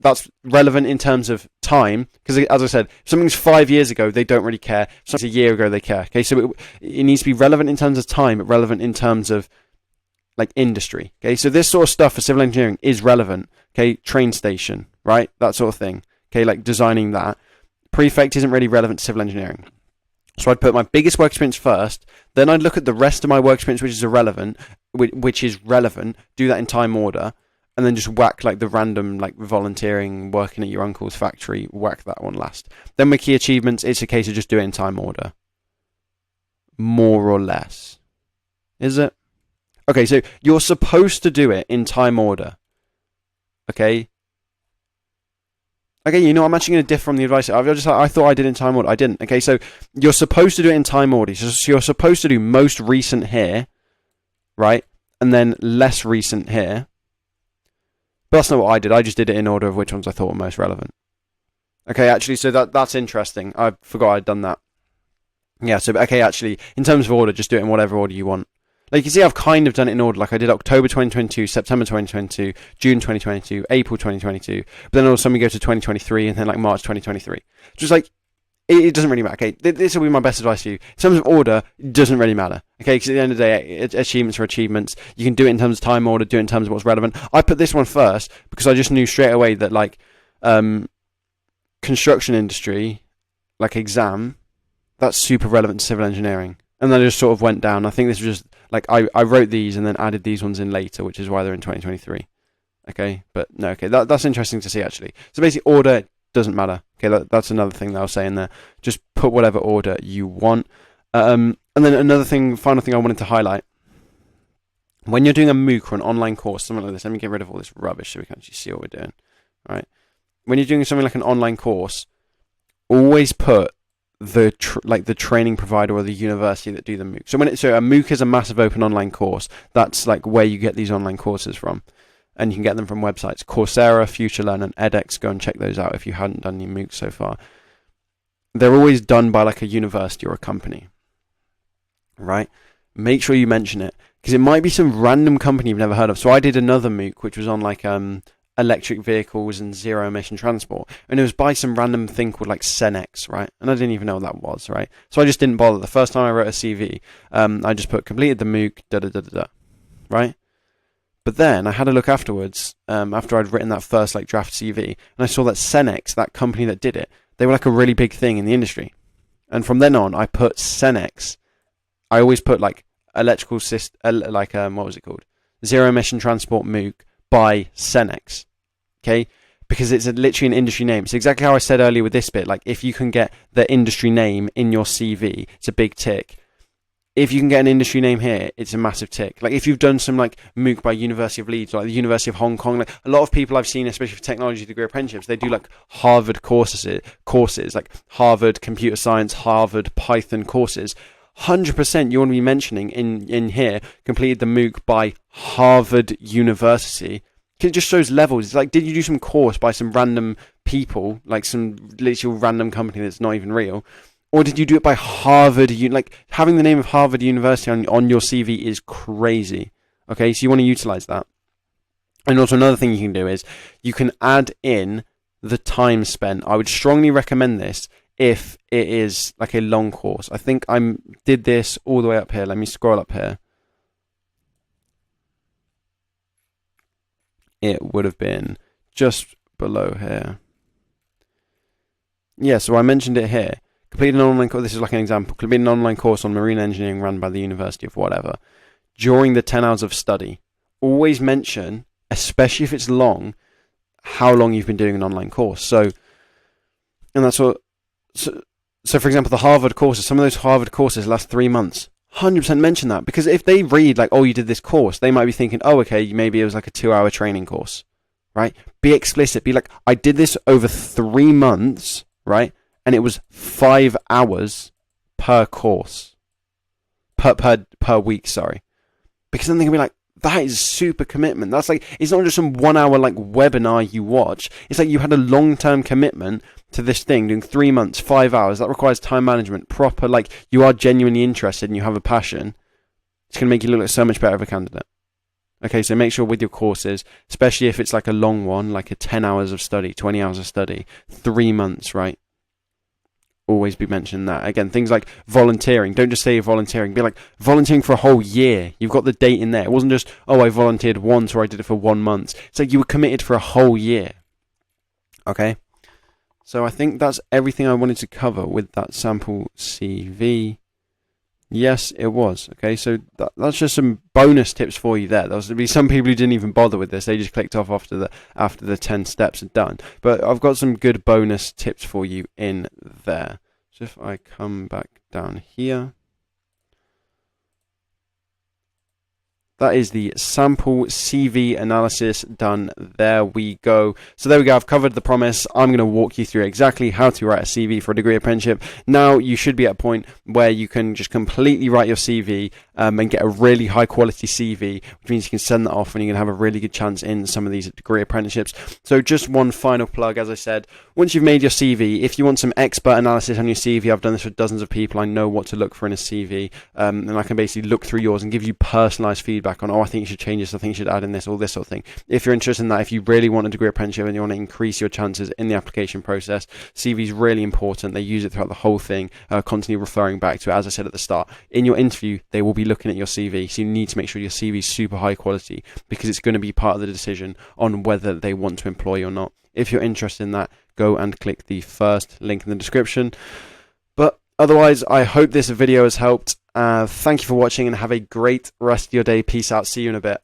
that's relevant in terms of time, because as I said, if something's 5 years ago, they don't really care. If something's a year ago, they care. Okay, so it needs to be relevant in terms of time, but relevant in terms of like industry. Okay, so this sort of stuff for civil engineering is relevant. Okay, train station, right? That sort of thing. Okay, like designing that. Prefect isn't really relevant to civil engineering. So I'd put my biggest work experience first, then I'd look at the rest of my work experience which is irrelevant, which is relevant, do that in time order, and then just whack like the random like volunteering, working at your uncle's factory, whack that one last. Then with key achievements, it's a case of just doing it in time order. More or less. Is it? Okay, so you're supposed to do it in time order. Okay. Okay, you know, I'm actually going to differ from the advice. I thought I did it in time order. I didn't. Okay, so you're supposed to do it in time order. So you're supposed to do most recent here, right? And then less recent here. But that's not what I did. I just did it in order of which ones I thought were most relevant. Okay, actually, so that's interesting. I forgot I'd done that. Yeah, so, okay, actually, in terms of order, just do it in whatever order you want. Like, you can see I've kind of done it in order. Like, I did October 2022, September 2022, June 2022, April 2022. But then all of a sudden we go to 2023 and then, like, March 2023. Just, like, it doesn't really matter. Okay, this will be my best advice to you. In terms of order, it doesn't really matter. Okay, because at the end of the day, achievements are achievements. You can do it in terms of time order, do it in terms of what's relevant. I put this one first because I just knew straight away that, like, construction industry, like, exam, that's super relevant to civil engineering. And then I just sort of went down. I think this was just, like, I wrote these and then added these ones in later, which is why they're in 2023. Okay, but no, okay, that's interesting to see, actually. So basically, order doesn't matter. Okay, that's another thing that I'll say in there. Just put whatever order you want. And then another thing, final thing I wanted to highlight. When you're doing a MOOC or an online course, something like this, let me get rid of all this rubbish so we can actually see what we're doing. All right. When you're doing something like an online course, always put the training provider or the university that do the MOOC. So a MOOC is a massive open online course. That's like where you get these online courses from, and you can get them from websites. Coursera, FutureLearn, and edX. Go and check those out if you hadn't done any MOOCs so far. They're always done by like a university or a company, right? Make sure you mention it because it might be some random company you've never heard of. So I did another MOOC which was on like electric vehicles and zero emission transport, and it was by some random thing called like Cenex, right? And I didn't even know what that was, right? So I just didn't bother. The first time I wrote a CV, I just put completed the MOOC, right? But then I had a look afterwards, after I'd written that first like draft CV, and I saw that Cenex, that company that did it, they were like a really big thing in the industry. And from then on, I put Cenex. I always put like electrical system, what was it called? Zero emission transport MOOC by Cenex, okay? Because it's literally an industry name. It's exactly how I said earlier with this bit. Like, if you can get the industry name in your CV, it's a big tick. If you can get an industry name here, it's a massive tick. Like, if you've done some, like, MOOC by University of Leeds, or like the University of Hong Kong, like, a lot of people I've seen, especially for technology degree apprenticeships, they do, like, Harvard courses, like Harvard Computer Science, Harvard Python courses. 100% you want to be mentioning in here, completed the MOOC by Harvard University. It just shows levels. It's like, did you do some course by some random people, like some literal random company that's not even real? Or did you do it by Harvard? Like, having the name of Harvard University on your CV is crazy. Okay, so you want to utilize that. And also another thing you can do is you can add in the time spent. I would strongly recommend this if it is like a long course. I think I did this all the way up here. Let me scroll up here. It would have been just below here. Yeah, so I mentioned it here. Completed an online course. This is like an example. Completed an online course on marine engineering run by the University of whatever. During the 10 hours of study. Always mention, especially if it's long, how long you've been doing an online course. So, and that's what. So for example, the Harvard courses, some of those Harvard courses last 3 months. 100% mention that, because if they read like, oh, you did this course, they might be thinking, oh, okay, maybe it was like a 2-hour training course, right? Be explicit. Be like, I did this over 3 months, right? And it was 5 hours per course, per week, sorry. Because then they can be like, that is super commitment. That's like, it's not just some 1 hour like webinar you watch. It's like you had a long-term commitment to this thing, doing 3 months, 5 hours. That requires time management, proper, like you are genuinely interested and you have a passion. It's going to make you look like so much better of a candidate. Okay, so make sure with your courses, especially if it's like a long one, like a 10 hours of study, 20 hours of study, 3 months, right? Always be mentioning that. Again, things like volunteering. Don't just say you're volunteering. Be like, volunteering for a whole year. You've got the date in there. It wasn't just, oh, I volunteered once or I did it for 1 month. It's like you were committed for a whole year. Okay? So I think that's everything I wanted to cover with that sample CV. Yes, it was. Okay, so that's just some bonus tips for you there. There'll be some people who didn't even bother with this. They just clicked off after the 10 steps are done. But I've got some good bonus tips for you in there. So if I come back down here, that is the sample CV analysis done. There we go. So there we go. I've covered the promise. I'm going to walk you through exactly how to write a CV for a degree apprenticeship. Now you should be at a point where you can just completely write your CV and get a really high quality CV, which means you can send that off and you're going to have a really good chance in some of these degree apprenticeships. So just one final plug, as I said, once you've made your CV, if you want some expert analysis on your CV, I've done this for dozens of people. I know what to look for in a CV, and I can basically look through yours and give you personalized feedback on, I think you should change this, I think you should add in this, or this sort of thing. If you're interested in that, if you really want a degree apprenticeship and you want to increase your chances in the application process, CV is really important. They use it throughout the whole thing, constantly referring back to it. As I said at the start, in your interview, they will be looking at your CV, so you need to make sure your CV is super high quality, because it's going to be part of the decision on whether they want to employ you or not. If you're interested in that, go and click the first link in the description. But otherwise, I hope this video has helped. Thank you for watching and have a great rest of your day. Peace out. See you in a bit.